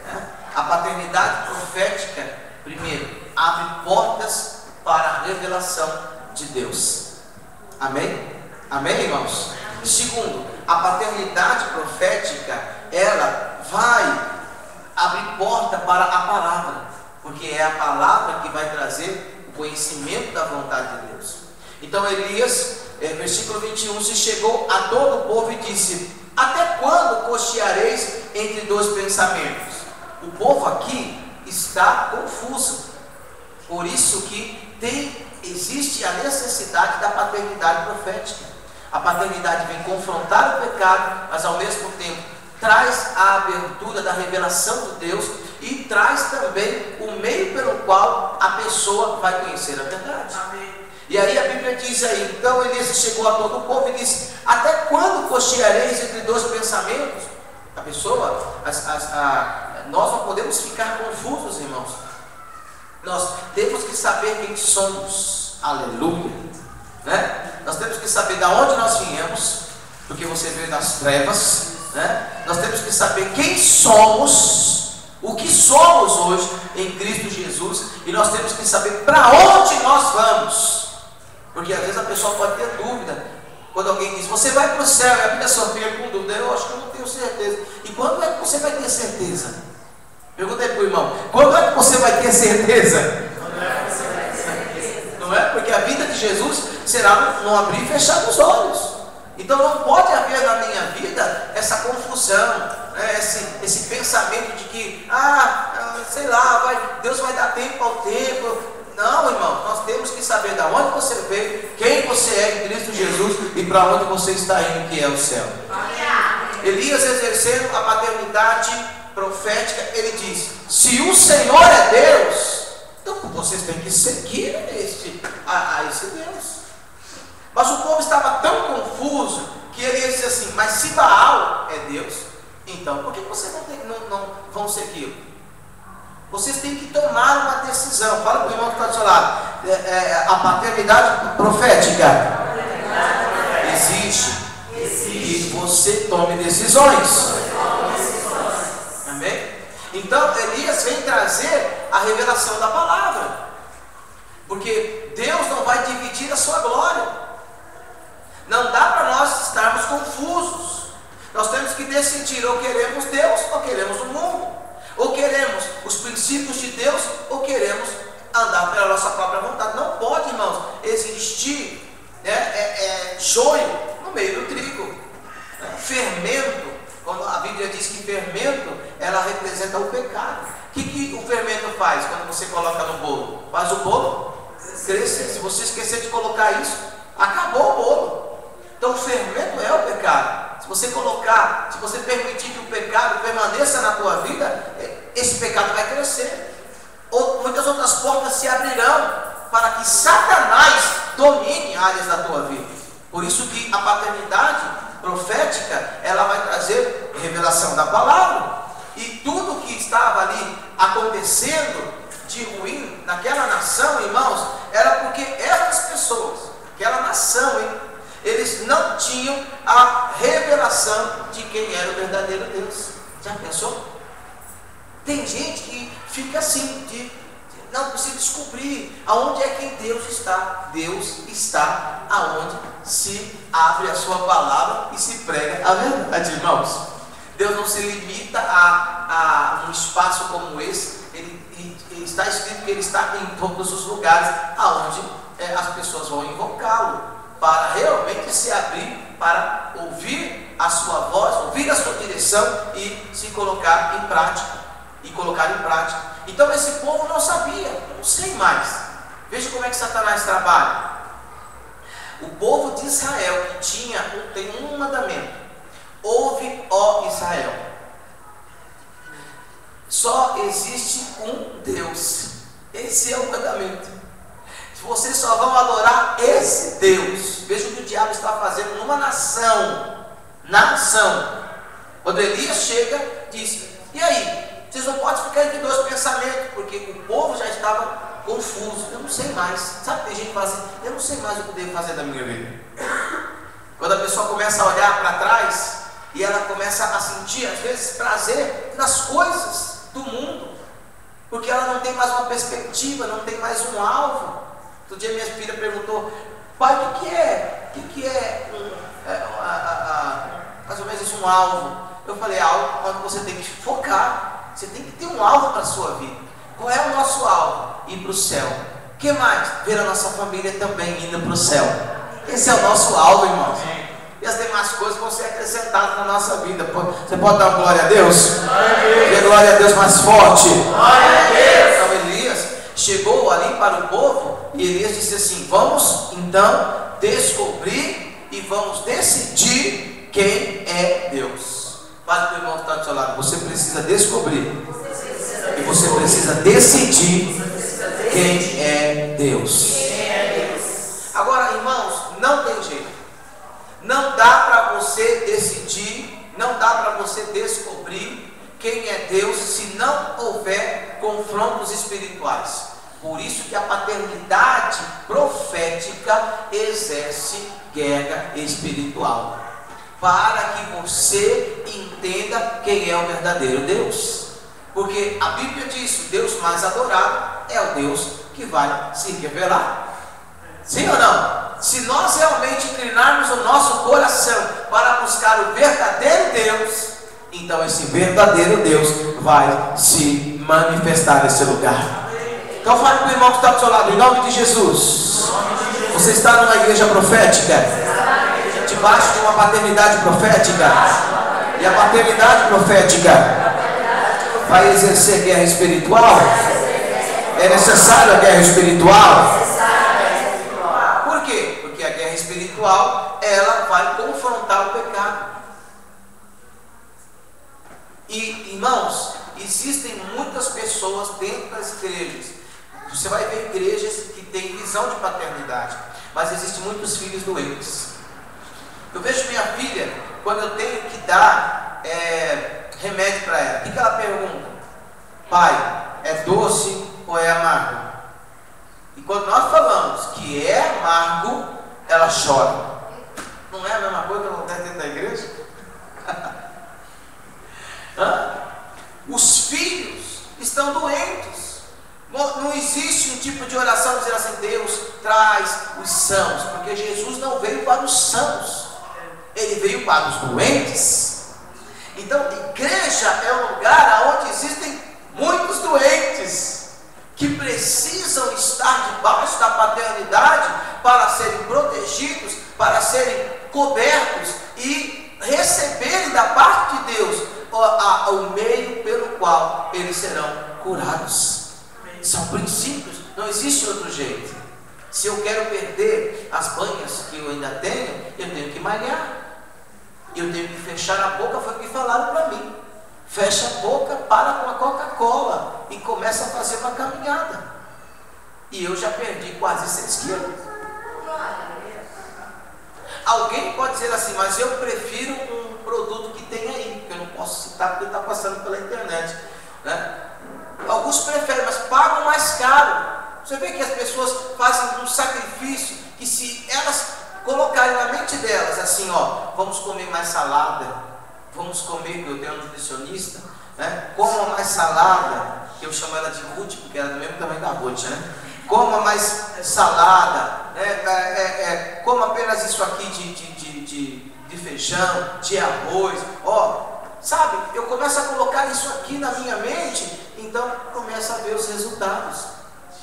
né? A paternidade profética, primeiro, abre portas para a revelação de Deus. Amém? Amém, irmãos? Segundo, a paternidade profética, ela vai abrir porta para a palavra, porque é a palavra que vai trazer o conhecimento da vontade de Deus. Então Elias, versículo 21, se chegou a todo o povo e disse: até quando cocheareis entre dois pensamentos? O povo aqui está confuso, por isso que existe a necessidade da paternidade profética. A paternidade vem confrontar o pecado, mas ao mesmo tempo traz a abertura da revelação de Deus e traz também o meio pelo qual a pessoa vai conhecer a verdade. Amém. E aí a Bíblia diz aí: então Elias chegou a todo o povo e disse: até quando cocheareis entre dois pensamentos? A pessoa, nós não podemos ficar confusos, irmãos. Nós temos que saber quem somos. Aleluia, né? Nós temos que saber de onde nós viemos, porque você veio das trevas, né? Nós temos que saber quem somos, o que somos hoje em Cristo Jesus, e nós temos que saber para onde nós vamos, porque às vezes a pessoa pode ter dúvida: Quando alguém diz, você vai para o céu, e a pessoa fica com dúvida, eu acho que eu não tenho certeza. E quando é que você vai ter certeza? Pergunta aí para o irmão, quando é que você vai ter certeza? Não é? Porque a vida de Jesus será no abrir e fechar dos olhos. Então não pode haver na minha vida essa confusão, né? esse pensamento de que, sei lá, Deus vai dar tempo ao tempo. Não, irmão, nós temos que saber de onde você veio, quem você é em Cristo Jesus e para onde você está indo, que é o céu. Elias, exercendo a paternidade profética, ele diz: se o Senhor é Deus, então vocês têm que seguir a esse Deus. Mas o povo estava tão confuso que ele disse assim: mas se Baal é Deus, então por que vocês não vão segui-lo? Vocês têm que tomar uma decisão. Fala para o irmão que está do seu lado. A paternidade profética existe. E você tome decisões. Amém? Então Elias vem trazer a revelação da palavra. Porque Deus não vai dividir a sua glória. Não dá para nós estarmos confusos. Nós temos que decidir: ou queremos Deus ou queremos o mundo. Ou queremos os princípios de Deus, ou queremos andar pela nossa própria vontade. Não pode, irmãos, existir joio no meio do trigo. Fermento, quando a Bíblia diz que fermento, ela representa o pecado. O que o fermento faz quando você coloca no bolo? Faz o bolo crescer. Se você esquecer de colocar isso, acabou o bolo. Então o fermento é o pecado. Se você permitir que o pecado permaneça na tua vida, esse pecado vai crescer. Muitas outras portas se abrirão para que Satanás domine áreas da tua vida. Por isso que a paternidade profética, ela vai trazer revelação da palavra. E tudo que estava ali acontecendo de ruim naquela nação, irmãos, era porque essas pessoas, aquela nação, eles não tinham a revelação de quem era o verdadeiro Deus. Já pensou? Tem gente que fica assim, não precisa descobrir aonde é que Deus está. Deus está aonde se abre a sua palavra e se prega a verdade, irmãos. Deus não se limita a um espaço como esse. Ele está escrito que Ele está em todos os lugares aonde as pessoas vão invocá-lo, para realmente se abrir, para ouvir a sua voz, ouvir a sua direção e se colocar em prática. Então esse povo não sabia, não sei mais. Veja como é que Satanás trabalha. O povo de Israel que tem um mandamento: ouve, ó Israel, só existe um Deus. Esse é o mandamento. Vocês só vão adorar esse Deus. Veja o que o diabo está fazendo numa nação. Quando Elias chega, diz: e aí? Vocês não podem ficar entre dois pensamentos, porque o povo já estava confuso. Eu não sei mais. Sabe, tem gente que fala assim: eu não sei mais o que eu devo fazer da minha vida. Quando a pessoa começa a olhar para trás e ela começa a sentir, às vezes, prazer nas coisas do mundo, porque ela não tem mais uma perspectiva, não tem mais um alvo. Outro dia minha filha perguntou: pai, o que é mais ou menos um alvo? Eu falei: algo quando você tem que focar. Você tem que ter um alvo para a sua vida. Qual é o nosso alvo? Ir para o céu. O que mais? Ver a nossa família também indo para o céu. Esse é o nosso alvo, irmãos. E as demais coisas vão ser acrescentadas na nossa vida. Você pode dar uma glória a Deus? Dê glória a Deus mais forte. Glória a Deus. Então Elias chegou ali para o povo e Elias disse assim: vamos então descobrir e vamos decidir quem é Deus. Fale para o irmão que está do seu lado: você precisa descobrir e você precisa decidir quem é Deus. Agora, irmãos, não tem jeito. Não dá para você decidir, não dá para você descobrir quem é Deus se não houver confrontos espirituais. Por isso que a paternidade profética exerce guerra espiritual, para que você entenda quem é o verdadeiro Deus. Porque a Bíblia diz: o Deus mais adorado é o Deus que vai se revelar. Sim ou não? Se nós realmente inclinarmos o nosso coração para buscar o verdadeiro Deus, então esse verdadeiro Deus vai se manifestar nesse lugar. Então fale com o irmão que está do seu lado, em nome de Jesus. Você está numa igreja profética, debaixo de uma paternidade profética, e a paternidade profética vai exercer guerra espiritual. É necessário a guerra espiritual. Por quê? Porque a guerra espiritual, ela vai confrontar o pecado. E, irmãos, existem muitas pessoas dentro das igrejas. Você vai ver igrejas que têm visão de paternidade, mas existem muitos filhos doentes. Eu vejo minha filha, quando eu tenho que dar remédio para ela, o que ela pergunta? Pai, é doce ou é amargo? E quando nós falamos que é amargo, ela chora. Não é a mesma coisa que acontece dentro da igreja? Os filhos estão doentes. Não existe um tipo de oração dizer assim: Deus traz os sãos, porque Jesus não veio para os sãos, Ele veio para os doentes. Então, igreja é um lugar onde existem muitos doentes que precisam estar debaixo da paternidade para serem protegidos, para serem cobertos e receberem da parte de Deus o meio pelo qual eles serão curados. São princípios, não existe outro jeito. Se eu quero perder as banhas que eu ainda tenho, eu tenho que malhar. Eu tenho que fechar a boca, foi o que falaram para mim. Fecha a boca, para com a Coca-Cola e começa a fazer uma caminhada. E eu já perdi quase 6 quilos. Alguém pode dizer assim, mas eu prefiro um produto que tem aí, que eu não posso citar porque está passando pela internet, né? Alguns preferem, mas pagam mais caro. Você vê que as pessoas fazem um sacrifício, que se elas colocarem na mente delas assim, vamos comer mais salada, vamos comer, eu tenho um nutricionista, né? Coma mais salada, que eu chamo ela de Ruth, porque ela é do mesmo tamanho da Ruth, né? Coma mais salada, né? Coma apenas isso aqui de feijão, de arroz, sabe? Eu começo a colocar isso aqui na minha mente, então começa a ver os resultados.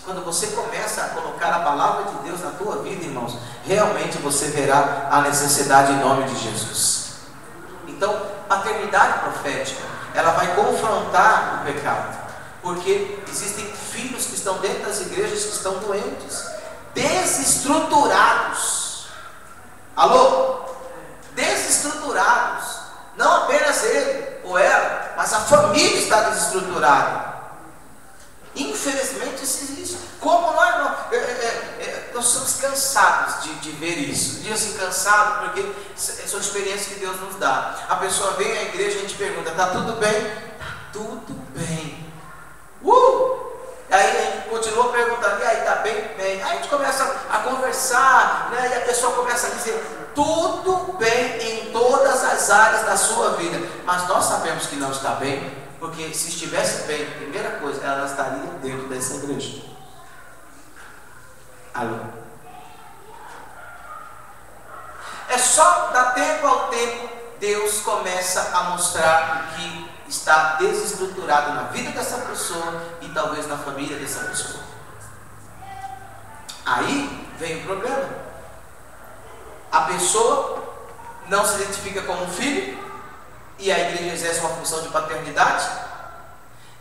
Quando você começa a colocar a palavra de Deus na tua vida, irmãos, realmente você verá a necessidade em nome de Jesus. Então, paternidade profética, ela vai confrontar o pecado, porque existem filhos que estão dentro das igrejas que estão doentes, desestruturados. Alô? Desestruturados. Não apenas ele ou ela, mas a família está desestruturada. Infelizmente isso existe. Como nós somos cansados de ver isso. Digo assim, cansado, porque são experiências que Deus nos dá. A pessoa vem à igreja e a gente pergunta: está tudo bem? Está tudo bem. Aí a gente continua perguntando: e aí, está bem? Bem. Aí a gente começa a conversar, né? E a pessoa começa a dizer: tudo bem em todas as áreas da sua vida. Mas nós sabemos que não está bem, porque se estivesse bem, primeira coisa, ela estaria dentro dessa igreja. Alô? É só da tempo ao tempo Deus começa a mostrar o que está desestruturado na vida dessa pessoa e talvez na família dessa pessoa. Aí vem o problema. A pessoa não se identifica como um filho, e a igreja exerce uma função de paternidade,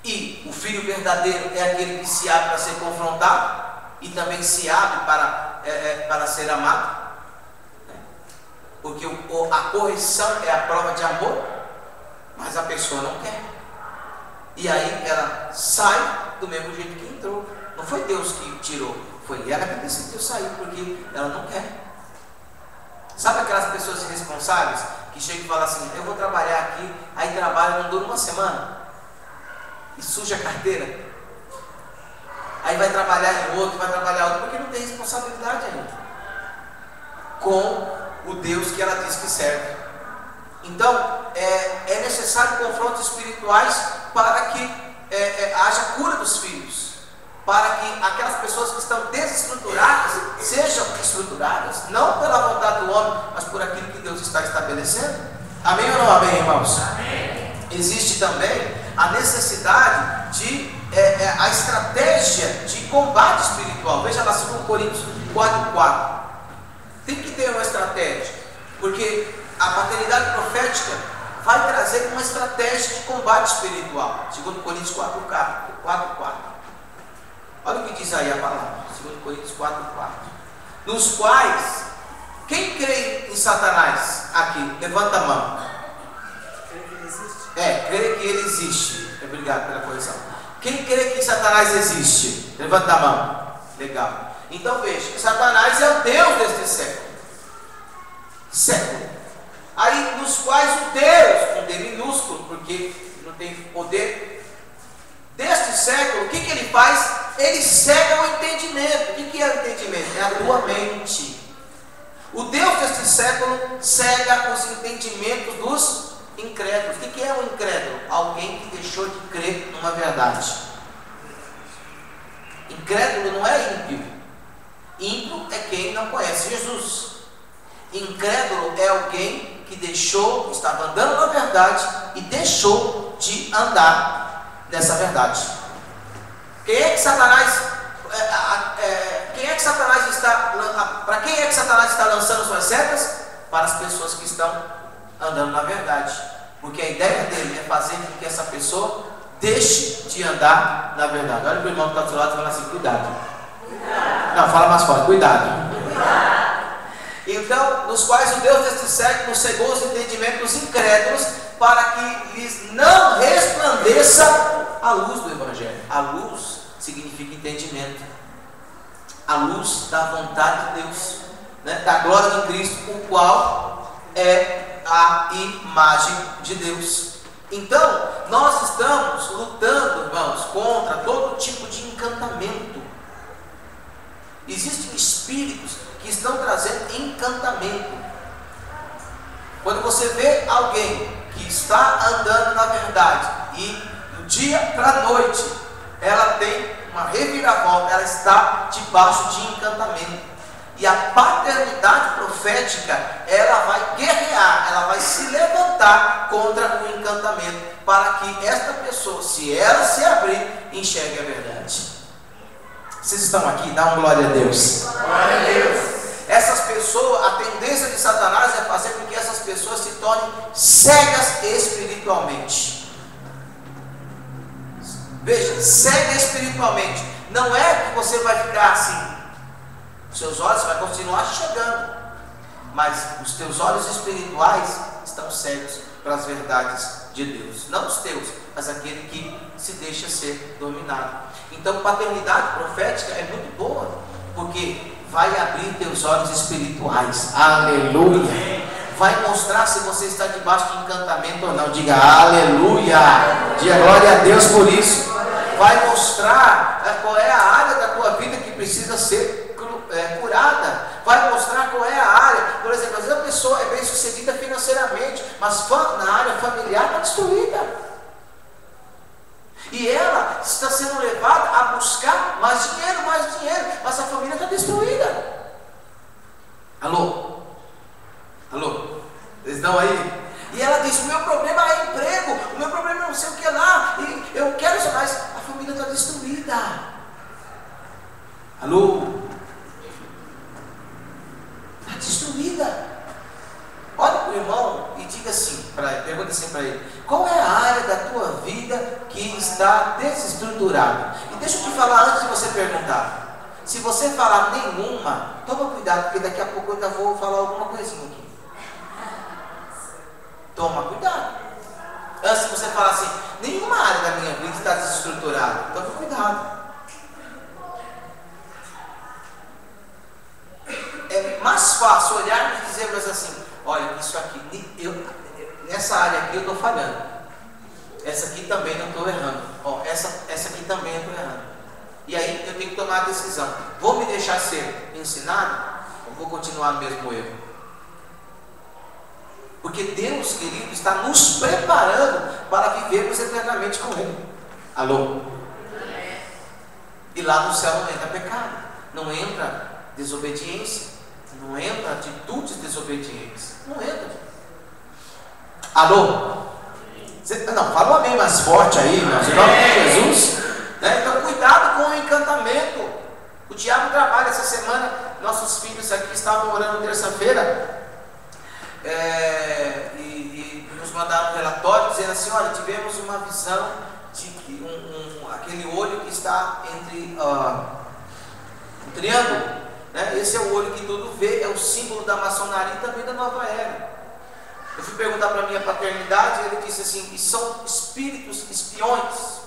e o filho verdadeiro é aquele que se abre para ser confrontado e também se abre para ser amado, porque a correção é a prova de amor, mas a pessoa não quer, e aí ela sai do mesmo jeito que entrou. Não foi Deus que tirou, foi ela que decidiu sair, porque ela não quer. Sabe aquelas pessoas irresponsáveis que chegam e falam assim: eu vou trabalhar aqui, aí trabalha, não dura uma semana e suja a carteira, aí vai trabalhar em outro, porque não tem responsabilidade ainda com o Deus que ela diz que serve. Então é necessário confrontos espirituais para que haja cura dos filhos, para que aquelas pessoas que estão desestruturadas sejam estruturadas, não pela vontade do homem, mas por aquilo que Deus está estabelecendo. Amém ou não amém, irmãos? Amém. Existe também a necessidade de a estratégia de combate espiritual. Veja lá 2 Coríntios 4:4. Tem que ter uma estratégia, porque a paternidade profética vai trazer uma estratégia de combate espiritual. 2 Coríntios 4:4. Olha o que diz aí a palavra, 2 Coríntios 4:4. Nos quais, quem crê em Satanás aqui? Levanta a mão. Crê que ele existe. Obrigado pela correção. Quem crê que Satanás existe? Levanta a mão. Legal. Então veja, Satanás é o Deus deste século. Aí, nos quais o Deus, com D minúsculo, porque não tem poder, deste século, o que ele faz? Ele cega o entendimento. O que é o entendimento? É a tua mente. O Deus deste século cega os entendimentos dos incrédulos. O que é um incrédulo? Alguém que deixou de crer numa verdade. Incrédulo não é ímpio. Ímpio é quem não conhece Jesus. Incrédulo é alguém que estava andando na verdade e deixou de andar nessa verdade. Para quem é que Satanás está lançando suas setas? Para as pessoas que estão andando na verdade, porque a ideia dele é fazer com que essa pessoa deixe de andar na verdade. Olha para o irmão que está do seu lado e fala assim: cuidado. Não, fala mais forte: cuidado. Então, nos quais o Deus deste século cegou os entendimentos dos incrédulos, para que lhes não resplandeça a luz do Evangelho. A luz significa entendimento, a luz da vontade de Deus, né? Da glória de Cristo, o qual é a imagem de Deus. Então, nós estamos lutando, irmãos, contra todo tipo de encantamento. Existem espíritos que estão trazendo encantamento. Quando você vê alguém que está andando na verdade e do dia para a noite ela tem uma reviravolta, ela está debaixo de encantamento. E a paternidade profética, ela vai guerrear, ela vai se levantar contra o encantamento, para que esta pessoa, se ela se abrir, enxergue a verdade. Vocês estão aqui? Dá uma glória a Deus. Glória a Deus. Essas pessoas, a tendência de Satanás é fazer com que essas pessoas se tornem cegas espiritualmente. Veja, cega espiritualmente. Não é que você vai ficar assim. Os seus olhos vão continuar chegando, mas os teus olhos espirituais estão cegos para as verdades de Deus. Não os teus, mas aquele que se deixa ser dominado. Então, paternidade profética é muito boa, porque vai abrir teus olhos espirituais. Aleluia! Vai mostrar se você está debaixo de encantamento ou não. Diga aleluia! Diga glória a Deus por isso. Vai mostrar qual é a área da tua vida que precisa ser curada. Vai mostrar qual é a área. Por exemplo, às vezes a pessoa é bem sucedida financeiramente, mas na área familiar está destruída. E ela está sendo levada a buscar mais dinheiro, mas a família está destruída. Alô? Alô? Vocês estão aí? E ela diz: o meu problema é emprego, o meu problema é não sei o que lá, e eu quero isso, mas a família está destruída. Alô? Está destruída. Olha para o irmão e diga assim, pergunta assim para ele: qual é a área da tua vida que está desestruturada? E deixa eu te falar antes de você perguntar. Se você falar nenhuma, toma cuidado, porque daqui a pouco eu ainda vou falar alguma coisinha aqui. Toma cuidado. Antes de você falar assim: nenhuma área da minha vida está desestruturada, toma cuidado. É mais fácil olhar e dizer assim: olha, isso aqui, nessa área aqui eu estou falhando. Essa aqui também não estou errando. Essa aqui também eu estou errando. E aí eu tenho que tomar a decisão: vou me deixar ser ensinado ou vou continuar no mesmo erro? Porque Deus, querido, está nos preparando para vivermos eternamente com Ele. Alô? E lá no céu não entra pecado, não entra desobediência, não entra atitudes desobedientes, não entra. Alô? Não, fala um amém mais forte aí, irmãos, em nome de Jesus. Né? Então cuidado com o encantamento. O diabo trabalha. Essa semana nossos filhos aqui estavam orando terça-feira e nos mandaram um relatório dizendo assim: olha, tivemos uma visão de que aquele olho que está entre um triângulo, né? Esse é o olho que tudo vê, é o símbolo da maçonaria e também da nova era. Eu fui perguntar para a minha paternidade e ele disse assim: que são espíritos espiões,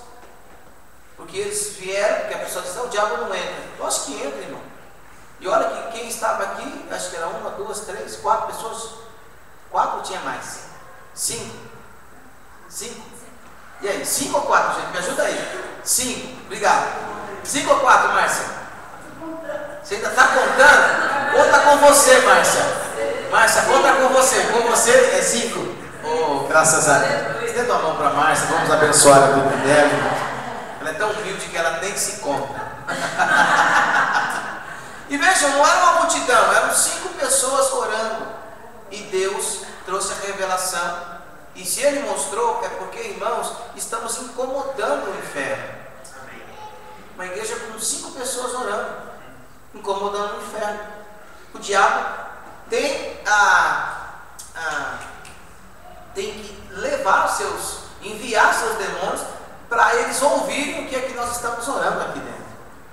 porque eles vieram, porque a pessoa diz: não, o diabo não entra. Eu acho que entra, irmão. E olha que quem estava aqui, acho que era 1, 2, 3, 4 pessoas. 4 ou tinha mais? 5? E aí, 5 ou 4, gente? Me ajuda aí. 5, obrigado. 5 ou 4, Márcia? Você ainda está contando? Conta com você, Márcia. Márcia, conta com você. Com você é 5. Oh, graças a Deus. Estenda a mão para a Márcia, vamos abençoar a vida dela. Ela é tão humilde que ela nem se conta. E vejam, não era uma multidão, eram 5 pessoas orando. E Deus trouxe a revelação. E se Ele mostrou, é porque, irmãos, estamos incomodando o inferno. Uma igreja com 5 pessoas orando, incomodando o inferno. O diabo tem que enviar seus demônios para eles ouvirem o que é que nós estamos orando aqui dentro.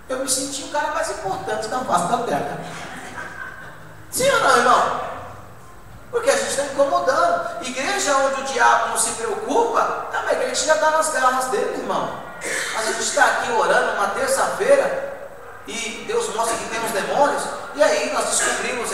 Eu me senti o cara mais importante da face da terra. Sim ou não, irmão? Porque a gente está incomodando. Igreja onde o diabo não se preocupa, a igreja já está nas garras dele, irmão. Mas a gente está aqui orando uma terça-feira e Deus mostra que temos demônios, e aí nós descobrimos,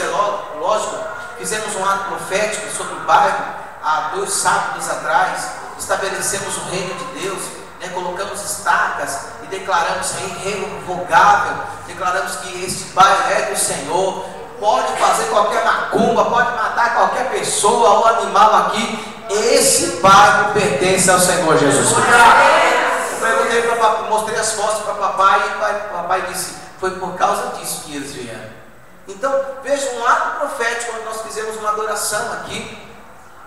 lógico, fizemos um ato profético sobre o bairro há 2 sábados atrás, estabelecemos o reino de Deus, né? Colocamos estacas e declaramos irrevogável, declaramos que este bairro é do Senhor, pode fazer qualquer macumba, pode matar qualquer pessoa ou animal aqui, esse bairro pertence ao Senhor Jesus Cristo. Eu perguntei para papai, mostrei as fotos para papai e papai disse: foi por causa disso que eles vieram. Então veja, um ato profético onde nós fizemos uma adoração aqui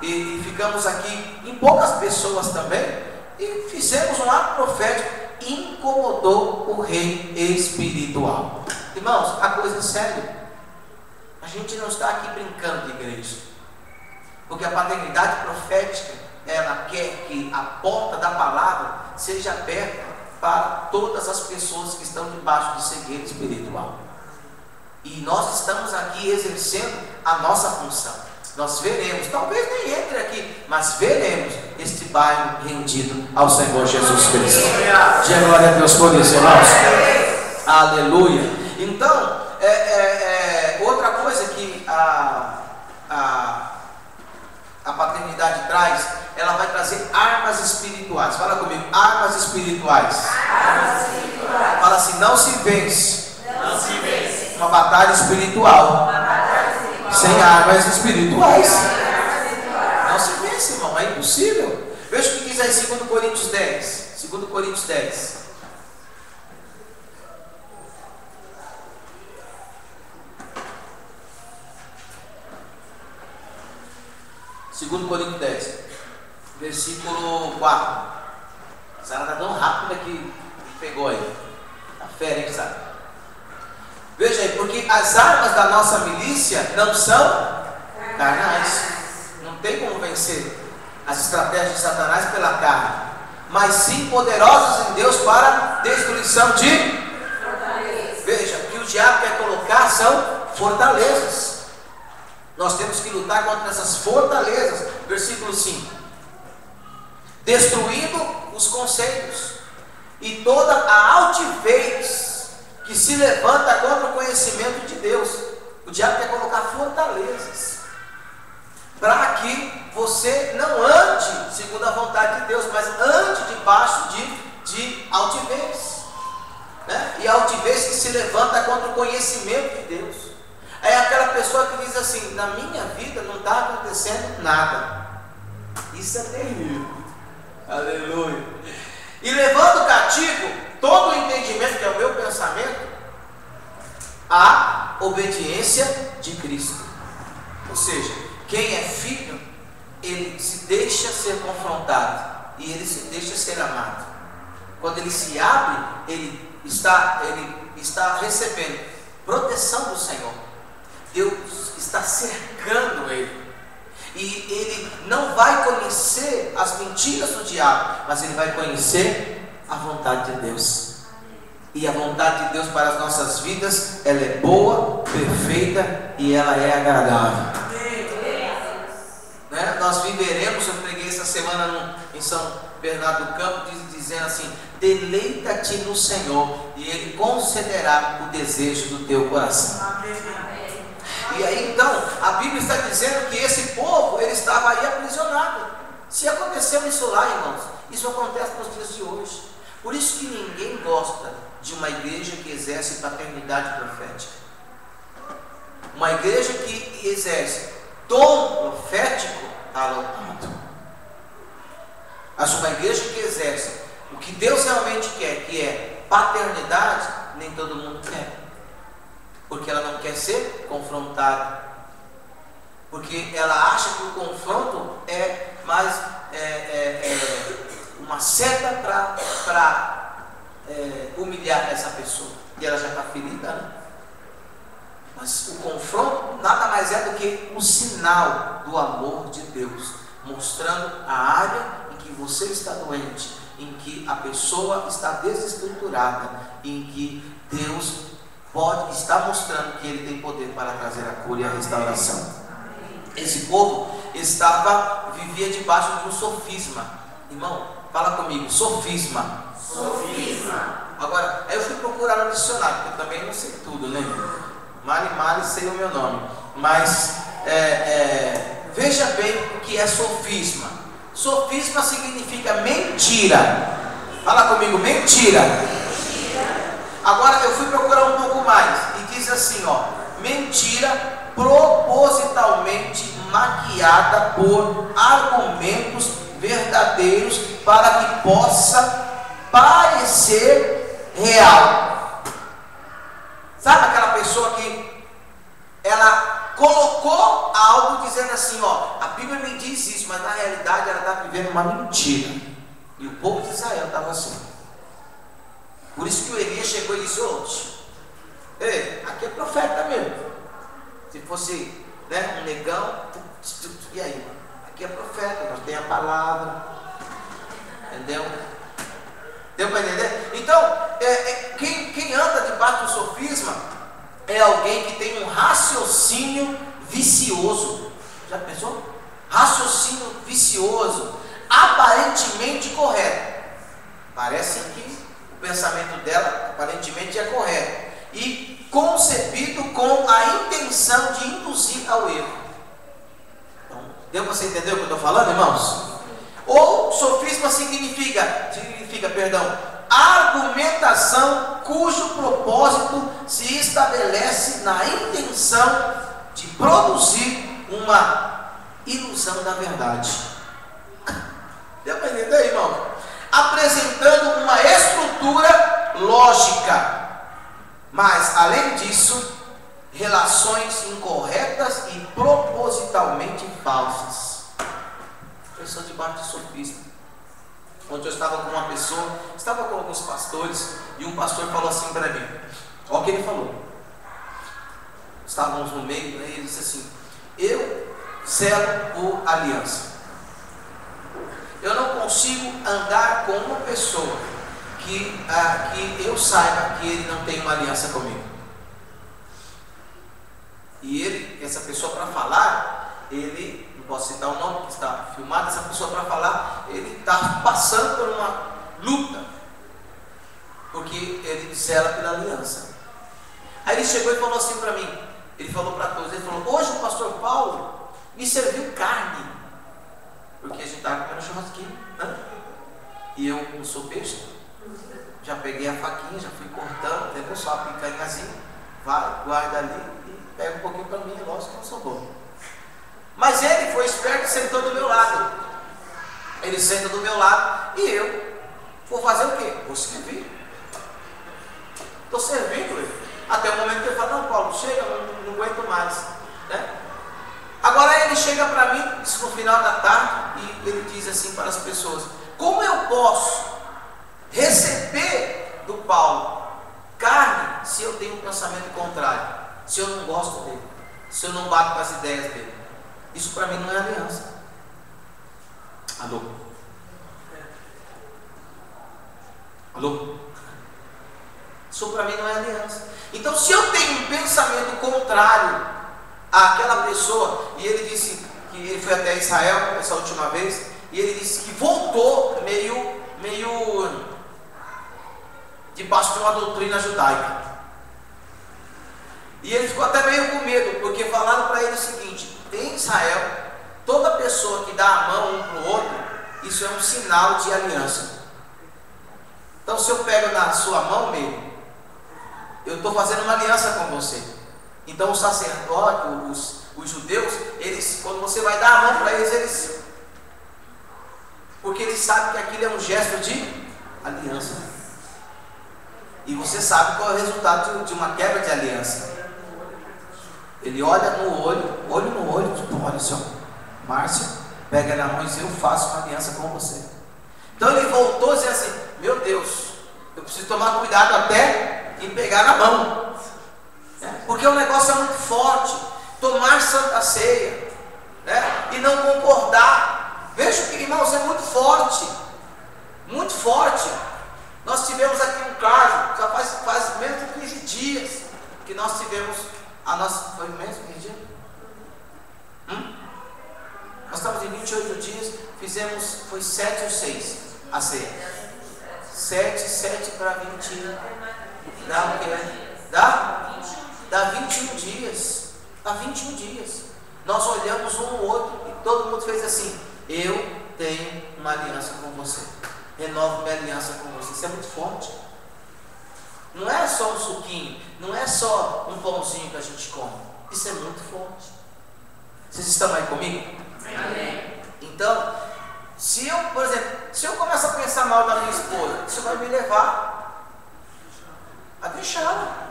e ficamos aqui em poucas pessoas também e fizemos um ato profético, incomodou o rei espiritual. Irmãos, a coisa é séria. A gente não está aqui brincando de igreja, porque a paternidade profética, ela quer que a porta da palavra seja aberta para todas as pessoas que estão debaixo de cegueira espiritual. E nós estamos aqui exercendo a nossa função. Nós veremos, talvez nem entre aqui, mas veremos este bairro rendido ao Senhor Jesus Cristo. Diga glória a Deus por isso, irmãos. Aleluia. Então, outra coisa que a paternidade traz, ela vai trazer armas espirituais. Fala comigo, armas espirituais. Fala assim: não se vence uma batalha espiritual sem armas espirituais. Não se vence, irmão, é impossível. Veja o que diz aí 2 Coríntios 10. 2 Coríntios 10. Segundo Coríntios 10, versículo 4. Sara está tão rápida que pegou aí. Tá fera, hein, Sara? Veja aí, porque as armas da nossa milícia não são carnais. Não tem como vencer as estratégias de Satanás pela carne, mas sim poderosas em Deus para destruição de fortalezas. Veja, o que o diabo quer colocar são fortalezas. Nós temos que lutar contra essas fortalezas. Versículo 5: destruindo os conceitos e toda a altivez que se levanta contra o conhecimento de Deus. O diabo quer colocar fortalezas para que você não ande segundo a vontade de Deus, mas ande debaixo de altivez, né? E a altivez que se levanta contra o conhecimento de Deus é aquela pessoa que diz assim: na minha vida não está acontecendo nada. Isso é terrível. Aleluia. E levando cativo todo o entendimento, que é o meu pensamento, à obediência de Cristo. Ou seja, quem é filho, ele se deixa ser confrontado e ele se deixa ser amado. Quando ele se abre, ele está recebendo proteção do Senhor. Deus está cercando ele. E ele não vai conhecer as mentiras do diabo, mas ele vai conhecer a vontade de Deus. E a vontade de Deus para as nossas vidas, ela é boa, perfeita e ela é agradável. Né? Nós viveremos, eu preguei essa semana em São Bernardo do Campo, dizendo assim: deleita-te no Senhor e Ele concederá o desejo do teu coração. E aí então, a Bíblia está dizendo que esse povo, ele estava aí aprisionado. Se aconteceu isso lá, irmãos, isso acontece nos dias de hoje. Por isso que ninguém gosta de uma igreja que exerce paternidade profética. Uma igreja que exerce dom profético, está lotado. Mas uma igreja que exerce o que Deus realmente quer, que é paternidade, nem todo mundo quer. Porque ela não quer ser confrontada. Porque ela acha que o confronto é mais uma seta para humilhar essa pessoa. E ela já está ferida, né? Mas o confronto nada mais é do que um sinal do amor de Deus, mostrando a área em que você está doente, em que a pessoa está desestruturada, em que Deus está mostrando que Ele tem poder para trazer a cura e a restauração. Esse povo vivia debaixo de um sofisma. Irmão, fala comigo, sofisma. Sofisma. Agora, eu fui procurar no dicionário, porque eu também não sei tudo, né? Male, sei o meu nome. Mas, veja bem o que é sofisma. Sofisma significa mentira. Fala comigo, mentira. Agora eu fui procurar um pouco mais e diz assim, ó: mentira propositalmente maquiada por argumentos verdadeiros para que possa parecer real. Sabe aquela pessoa que ela colocou algo dizendo assim, ó, a Bíblia me diz isso, mas na realidade ela está vivendo uma mentira. E o povo de Israel estava assim. Por isso que o Elias chegou e disse: ei, aqui é profeta mesmo. Se fosse, né, um negão, e aí? Aqui é profeta, nós temos a palavra. Entendeu? Deu para entender? Então, quem anda debaixo do sofisma é alguém que tem um raciocínio vicioso. Já pensou? Raciocínio vicioso, aparentemente correto. Parece que o pensamento dela aparentemente é correto e concebido com a intenção de induzir ao erro. Então, deu para você entender o que eu estou falando, irmãos? Ou sofisma significa, argumentação cujo propósito se estabelece na intenção de produzir uma ilusão da verdade. Deu para entender, irmão? Apresentando uma estrutura lógica, mas além disso, relações incorretas e propositalmente falsas. Eu sou debaixo de sofisma. Ontem eu estava com uma pessoa, estava com alguns pastores, e um pastor falou assim para mim, olha o que ele falou. Estávamos no meio, né, e ele disse assim: eu selo por aliança. Eu não consigo andar com uma pessoa que eu saiba que ele não tem uma aliança comigo. E ele, essa pessoa para falar, ele, não posso citar o nome que está filmado, essa pessoa para falar, ele está passando por uma luta, porque ele zela pela aliança. Aí ele chegou e falou assim para mim, ele falou para todos, ele falou: hoje o pastor Paulo me serviu carne, porque a gente estava comendo churrasquinho, né? E eu não sou besta, já peguei a faquinha, já fui cortando, entendeu? Só a picanhazinha, vai, guarda ali e pega um pouquinho para mim, lógico que eu não sou bom. Mas ele foi esperto e sentou do meu lado. Ele senta do meu lado e eu vou fazer o quê? Vou servir. estou servindo ele. Até o momento que ele fala, não, Paulo, chega, não aguento mais, né? Agora ele chega para mim, isso no final da tarde, e ele diz assim para as pessoas: como eu posso receber do Paulo carne se eu tenho um pensamento contrário, se eu não gosto dele, se eu não bato com as ideias dele? Isso para mim não é aliança. Alô? Alô? Isso para mim não é aliança. Então, se eu tenho um pensamento contrário àquela pessoa, e ele disse que ele foi até Israel essa última vez, e ele disse que voltou meio debaixo de uma doutrina judaica. E ele ficou até meio com medo, porque falaram para ele o seguinte: em Israel, toda pessoa que dá a mão um para o outro, isso é um sinal de aliança. Então, se eu pego na sua mão, meio, eu estou fazendo uma aliança com você. Então, os sacerdotes, os judeus, eles, quando você vai dar a mão para eles, porque eles sabem que aquilo é um gesto de aliança. E você sabe qual é o resultado de uma quebra de aliança. Ele olha no olho no olho, tipo, olha só, Márcio, pega na mão e diz: eu faço uma aliança com você. Então ele voltou e disse assim: meu Deus, eu preciso tomar cuidado até em pegar na mão, né? Porque o negócio é muito forte. Tomar Santa Ceia, né? E não concordar. Veja que, irmãos, é muito forte. Muito forte. Nós tivemos aqui um caso, já faz menos de 15 dias que nós tivemos a nossa. Foi menos de 15 dias? Nós estamos em 28 dias, fizemos, foi 7 ou 6 a ceia. 7 para 20. Dá o quê? Dá 21 dias. Dá 21 dias. Nós olhamos um ao outro e todo mundo fez assim: eu tenho uma aliança com você. Renovo minha aliança com você. Isso é muito forte. Não é só um suquinho, não é só um pãozinho que a gente come. Isso é muito forte. Vocês estão aí comigo? Amém. Então, se eu, por exemplo, se eu começo a pensar mal da minha esposa, isso vai me levar a deixá-la.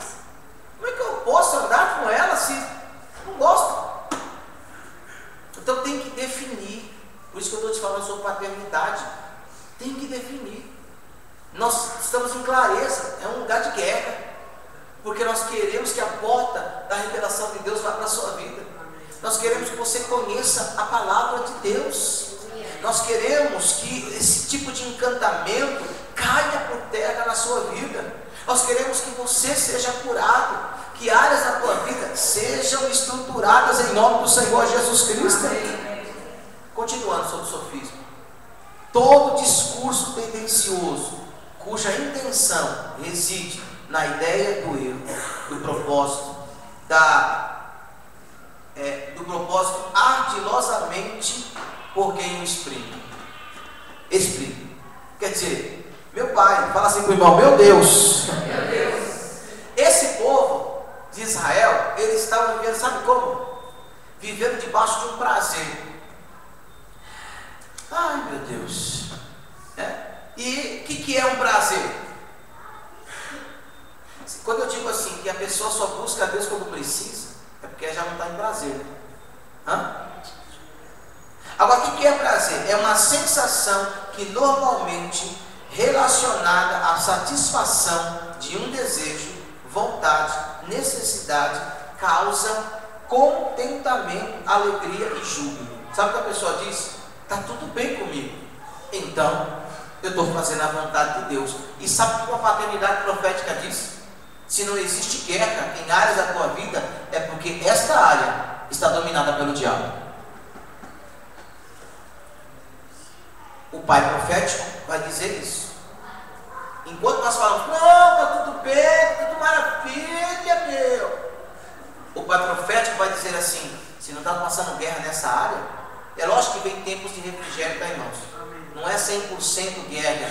Como é que eu posso andar com ela se não gosto? Então tem que definir. Por isso que eu estou te falando sobre paternidade. Tem que definir. Nós estamos em clareza, é um lugar de guerra, porque nós queremos que a porta da revelação de Deus vá para a sua vida. Nós queremos que você conheça a palavra de Deus. Nós queremos que esse tipo de encantamento caia por terra na sua vida. Nós queremos que você seja curado, que áreas da tua vida sejam estruturadas em nome do Senhor Jesus Cristo. Continuando sobre o sofisma. Todo discurso tendencioso, cuja intenção reside na ideia do erro, do propósito, do propósito ardilosamente por quem o exprime. Quer dizer, meu pai, fala assim para o irmão: meu Deus, esse povo de Israel, eles estavam vivendo, sabe como? Vivendo debaixo de um prazer. Ai, meu Deus. E o que é um prazer? Quando eu digo assim, que a pessoa só busca a Deus quando precisa, é porque já não está em prazer. Agora, o que é prazer? É uma sensação que normalmente relacionada à satisfação de um desejo, vontade, necessidade, causa contentamento, alegria e júbilo. Sabe o que a pessoa diz? Está tudo bem comigo, então eu estou fazendo a vontade de Deus. E sabe o que a paternidade profética diz? Se não existe guerra em áreas da tua vida, é porque esta área está dominada pelo diabo. O pai profético vai dizer isso. Enquanto nós falamos: não, está tudo bem, está tudo maravilha, meu. O pai profético vai dizer assim: se não está passando guerra nessa área, é lógico que vem tempos de refrigério, tá, irmãos? Não é 100% guerra,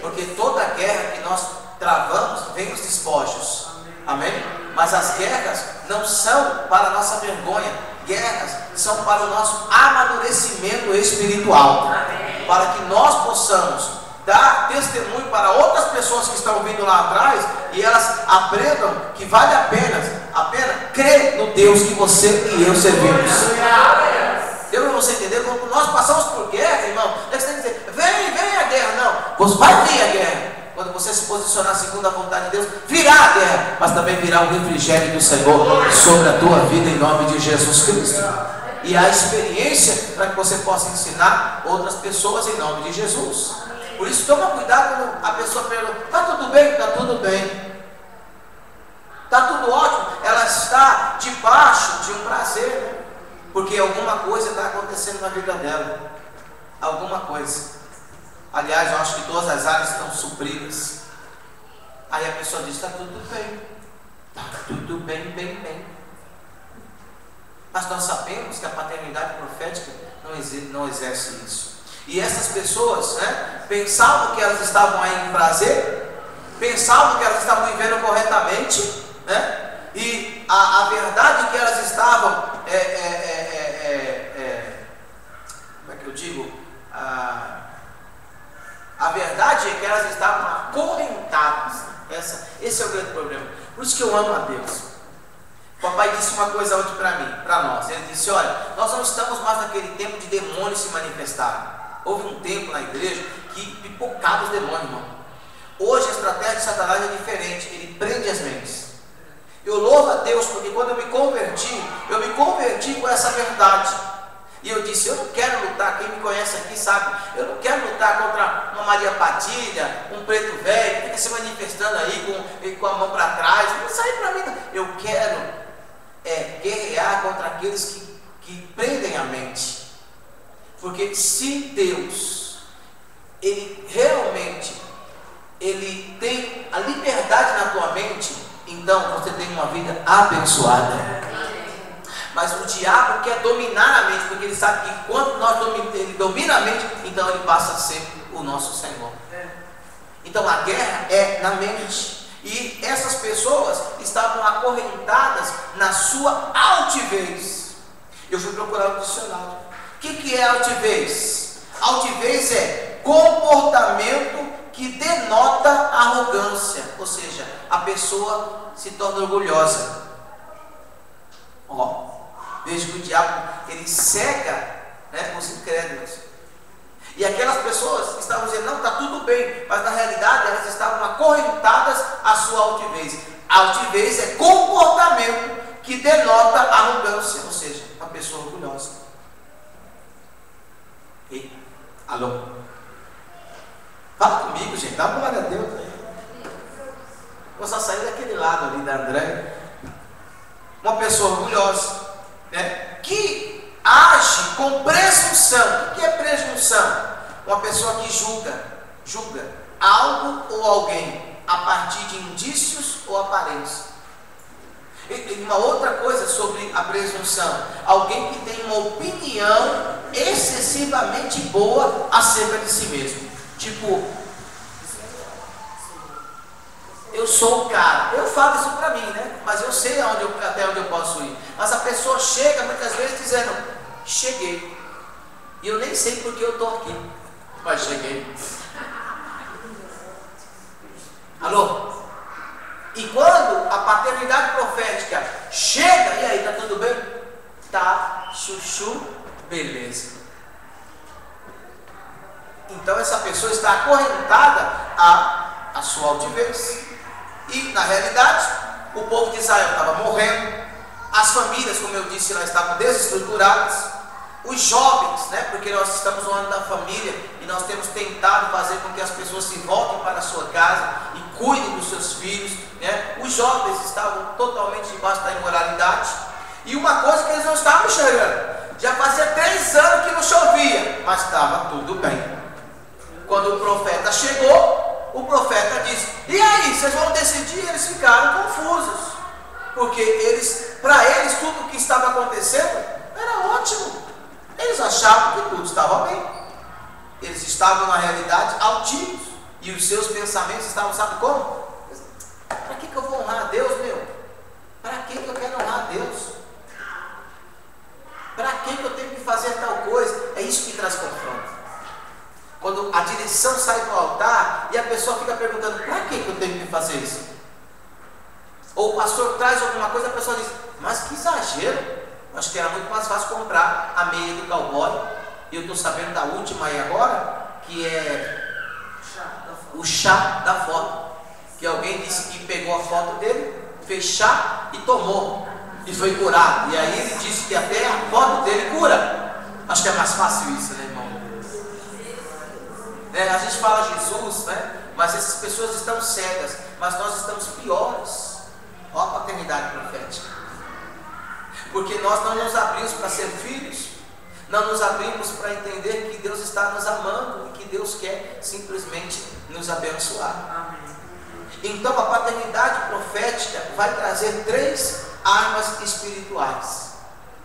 porque toda guerra que nós travamos vem os despojos. Amém? Mas as guerras não são para a nossa vergonha. Guerras são para o nosso amadurecimento espiritual. Para que nós possamos dar testemunho para outras pessoas que estão vindo lá atrás, e elas aprendam que vale a pena crer no Deus que você e eu servimos. Deu para você entender? Quando nós passamos por guerra, irmão, você tem que dizer, vem a guerra. Não, vai vir a guerra. Quando você se posicionar segundo a vontade de Deus, virá a guerra, mas também virá o refrigério do Senhor sobre a tua vida, em nome de Jesus Cristo. E a experiência para que você possa ensinar outras pessoas em nome de Jesus. Por isso, toma cuidado quando a pessoa pergunta, está tudo bem? Está tudo bem. Está tudo ótimo. Ela está debaixo de um prazer, né? Porque alguma coisa está acontecendo na vida dela. Alguma coisa. Aliás, eu acho que todas as áreas estão supridas. Aí a pessoa diz, está tudo bem. Está tudo bem. Mas nós sabemos que a paternidade profética não exerce isso. E essas pessoas, né, pensavam que elas estavam aí em prazer, pensavam que elas estavam vivendo corretamente, né? E a verdade é que elas estavam, como é que eu digo? A verdade é que elas estavam acorrentadas. Esse é o grande problema. Por isso que eu amo a Deus. O papai disse uma coisa ontem para nós. Ele disse, olha, nós não estamos mais naquele tempo de demônios se manifestarem. Houve um tempo na igreja que pipocava os demônios, irmão. Hoje a estratégia de Satanás é diferente. Ele prende as mentes. Eu louvo a Deus porque quando eu me converti com essa verdade. E eu disse, eu não quero lutar, quem me conhece aqui sabe, eu não quero lutar contra uma Maria Padilha, um preto velho, que fica se manifestando aí com a mão para trás. Não sai para mim, não. Eu quero guerrear contra aqueles que prendem a mente. Porque se Deus, Ele realmente, Ele tem a liberdade na tua mente, então você tem uma vida abençoada. Mas o diabo quer dominar a mente, porque ele sabe que quando ele domina a mente, então ele passa a ser o nosso Senhor. Então a guerra é na mente. E essas pessoas estavam acorrentadas na sua altivez. Eu fui procurar o dicionário. O que é altivez? Altivez é comportamento que denota arrogância. Ou seja, a pessoa se torna orgulhosa. Veja que o diabo, ele cega, né, os incrédulos. E aquelas pessoas estavam dizendo, não, está tudo bem. Mas na realidade elas estavam acorrentadas à sua altivez. A altivez é comportamento que denota arrogância. Ou seja, uma pessoa orgulhosa. Ei, alô? Fala comigo, gente, dá uma glória a Deus. Vou só sair daquele lado ali da André. Uma pessoa orgulhosa, né, que age com presunção. O que é presunção? Uma pessoa que julga algo ou alguém a partir de indícios ou aparência. E uma outra coisa sobre a presunção: alguém que tem uma opinião excessivamente boa acerca de si mesmo. Tipo, eu sou o cara. Eu falo isso para mim, né? Mas eu sei até onde eu posso ir. Mas a pessoa chega muitas vezes dizendo, cheguei. E eu nem sei porque eu estou aqui. Mas cheguei. Alô? E quando a paternidade profética chega, e aí, tá tudo bem? Tá, chuchu, beleza. Então essa pessoa está acorrentada à sua altivez. E na realidade, o povo de Israel estava morrendo, as famílias, como eu disse, lá estavam desestruturadas, os jovens, né, porque nós estamos no ano da família e nós temos tentado fazer com que as pessoas se voltem para a sua casa e cuidem dos seus filhos, né? Os jovens estavam totalmente debaixo da imoralidade, e uma coisa que eles não estavam enxergando, já fazia 3 anos que não chovia, mas estava tudo bem. Quando o profeta chegou, o profeta disse, e aí, vocês vão decidir? Eles ficaram confusos, porque para eles tudo o que estava acontecendo era ótimo. Eles achavam que tudo estava bem. Eles estavam na realidade altivos, e os seus pensamentos estavam, sabe como? Para que eu vou honrar a Deus, meu? Para que eu quero honrar a Deus? Para que eu tenho que fazer tal coisa? É isso que traz confronto. Quando a direção sai do altar e a pessoa fica perguntando: para que eu tenho que fazer isso? Ou o pastor traz alguma coisa, a pessoa diz: mas que exagero, acho que era muito mais fácil comprar a meia do cowboy. E eu estou sabendo da última aí agora, que é o chá da foto, que alguém disse que pegou a foto dele, fez chá e tomou, e foi curado. E aí ele disse que até a foto dele cura. Acho que é mais fácil isso, né, irmão? A gente fala Jesus, né? Mas essas pessoas estão cegas, mas nós estamos piores. Olha a paternidade profética. Porque nós não nos abrimos para ser filhos, não nos abrimos para entender que Deus está nos amando e que Deus quer simplesmente nos abençoar. Amém. Então a paternidade profética vai trazer 3 armas espirituais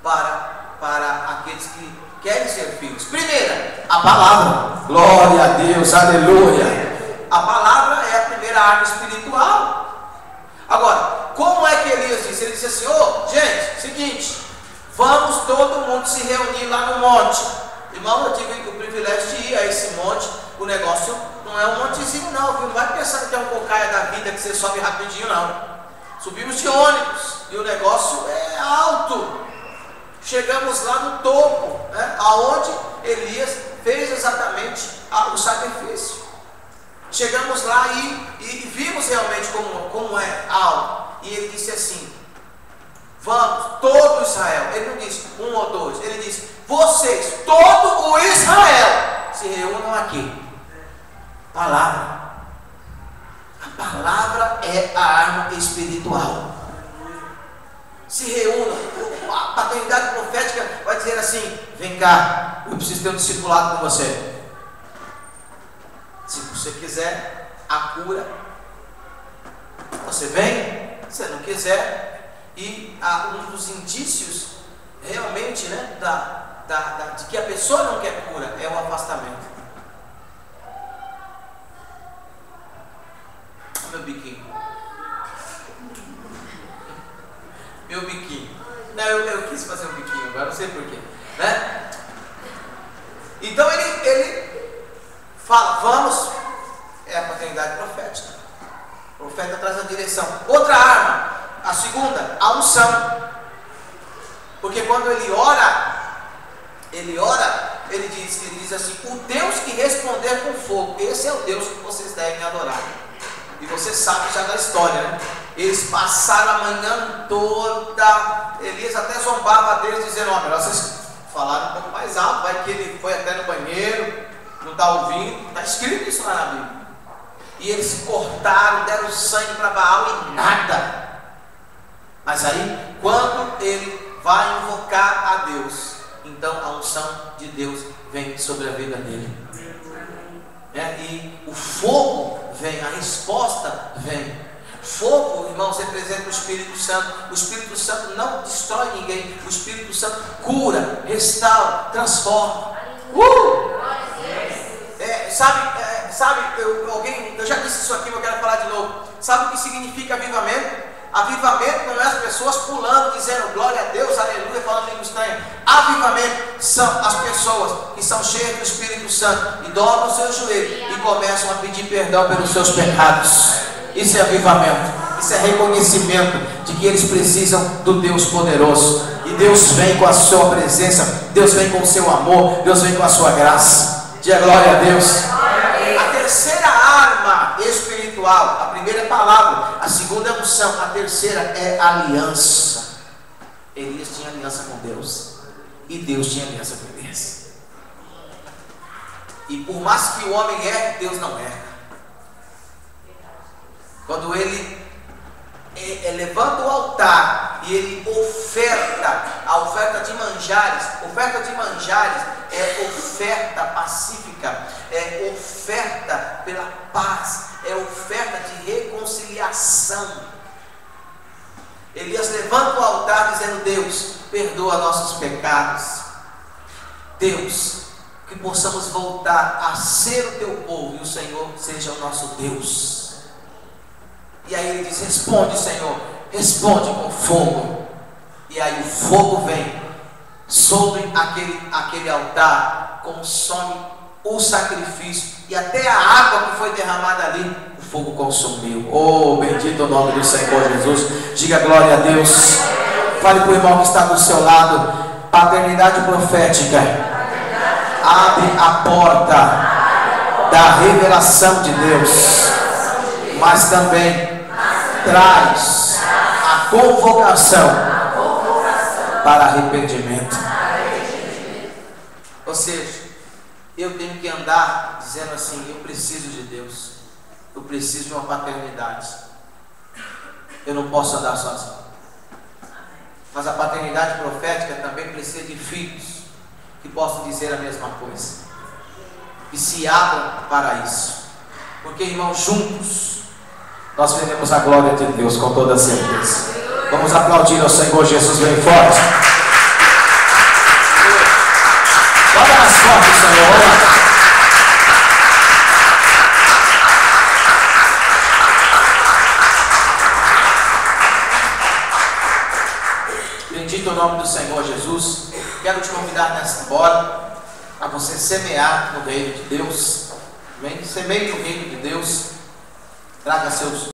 para aqueles que querem ser filhos. Primeira, a palavra. Glória a Deus, aleluia. A palavra é a primeira arma espiritual. Agora, como é que Elias disse? Ele disse assim: gente, seguinte, vamos todo mundo se reunir lá no monte. Irmão, eu tive o privilégio de ir a esse monte. O negócio não é um montezinho não, viu? Não vai pensando que é um cocaia da vida que você sobe rapidinho não. Subimos de ônibus e o negócio é alto. Chegamos lá no topo, né, aonde Elias fez exatamente o sacrifício. Chegamos lá e vimos realmente como é alto. E ele disse assim: vamos, todo Israel. Ele não disse 1 ou 2, ele disse: vocês, todo o Israel, se reúnam aqui. Palavra. A palavra é a arma espiritual. Se reúnam. A paternidade profética vai dizer assim: vem cá, eu preciso ter um discipulado com você. Se você quiser a cura, você vem. Se não quiser, e um dos indícios realmente, né, de que a pessoa não quer cura é o afastamento. Meu biquinho. Meu biquinho. Não, eu quis fazer um biquinho agora, não sei porquê, né? Então ele fala: vamos. É a paternidade profética. O profeta traz a direção. Outra arma, a segunda, a unção. Porque quando ele ora, ele diz assim: o Deus que responder com fogo, esse é o Deus que vocês devem adorar. E você sabe já da história, né? Eles passaram a manhã toda. Elias até zombava deles, dizendo: ó, melhor vocês falaram um pouco mais alto, vai que ele foi até no banheiro, não está ouvindo. Está escrito isso lá na Bíblia. E eles se cortaram, deram sangue para Baal e nada. Mas aí, quando ele vai invocar a Deus, então a unção de Deus vem sobre a vida dele. E o fogo vem, a resposta vem. Fogo, irmãos, representa o Espírito Santo. O Espírito Santo não destrói ninguém. O Espírito Santo cura, restaura, transforma. Eu já disse isso aqui, mas eu quero falar de novo. Sabe o que significa avivamento? Avivamento não é as pessoas pulando, dizendo glória a Deus, aleluia, falando língua estranha. Avivamento são as pessoas que são cheias do Espírito Santo e dobram os seus joelhos e começam a pedir perdão pelos seus pecados. Isso é avivamento. Isso é reconhecimento de que eles precisam do Deus poderoso. E Deus vem com a sua presença, Deus vem com o seu amor, Deus vem com a sua graça. Diga glória a Deus. A terceira arma espiritual, a primeira é palavra, a segunda é unção, a terceira é aliança. Elias tinha aliança com Deus e Deus tinha aliança com Elias. E por mais que o homem erre, Deus não erra. Quando ele levanta o altar e ele oferta, a oferta de manjares é oferta pacífica, é oferta pela paz, é oferta de reconciliação. Elias levanta o altar dizendo: Deus, perdoa nossos pecados. Deus, que possamos voltar a ser o teu povo e o Senhor seja o nosso Deus. E aí ele diz: responde, Senhor, responde com fogo. E aí o fogo vem sobre aquele altar, consome o sacrifício e até a água que foi derramada ali, o fogo consumiu. Oh, bendito o nome do Senhor Jesus. Diga glória a Deus. Fale para o irmão que está do seu lado. Paternidade profética abre a porta da revelação de Deus, mas também traz a convocação para arrependimento. Ou seja, eu tenho que andar dizendo assim: eu preciso de Deus, eu preciso de uma paternidade, eu não posso andar sozinho. Mas a paternidade profética também precisa de filhos que possam dizer a mesma coisa, que se abram para isso, porque, irmãos, juntos nós veremos a glória de Deus com toda certeza. Vamos aplaudir ao Senhor Jesus bem forte. Bota mais forte, Senhor. Vamos lá. Bendito o nome do Senhor Jesus. Quero te convidar nesta hora a você semear no reino de Deus. Amém? Semeie no reino de Deus. Traga seus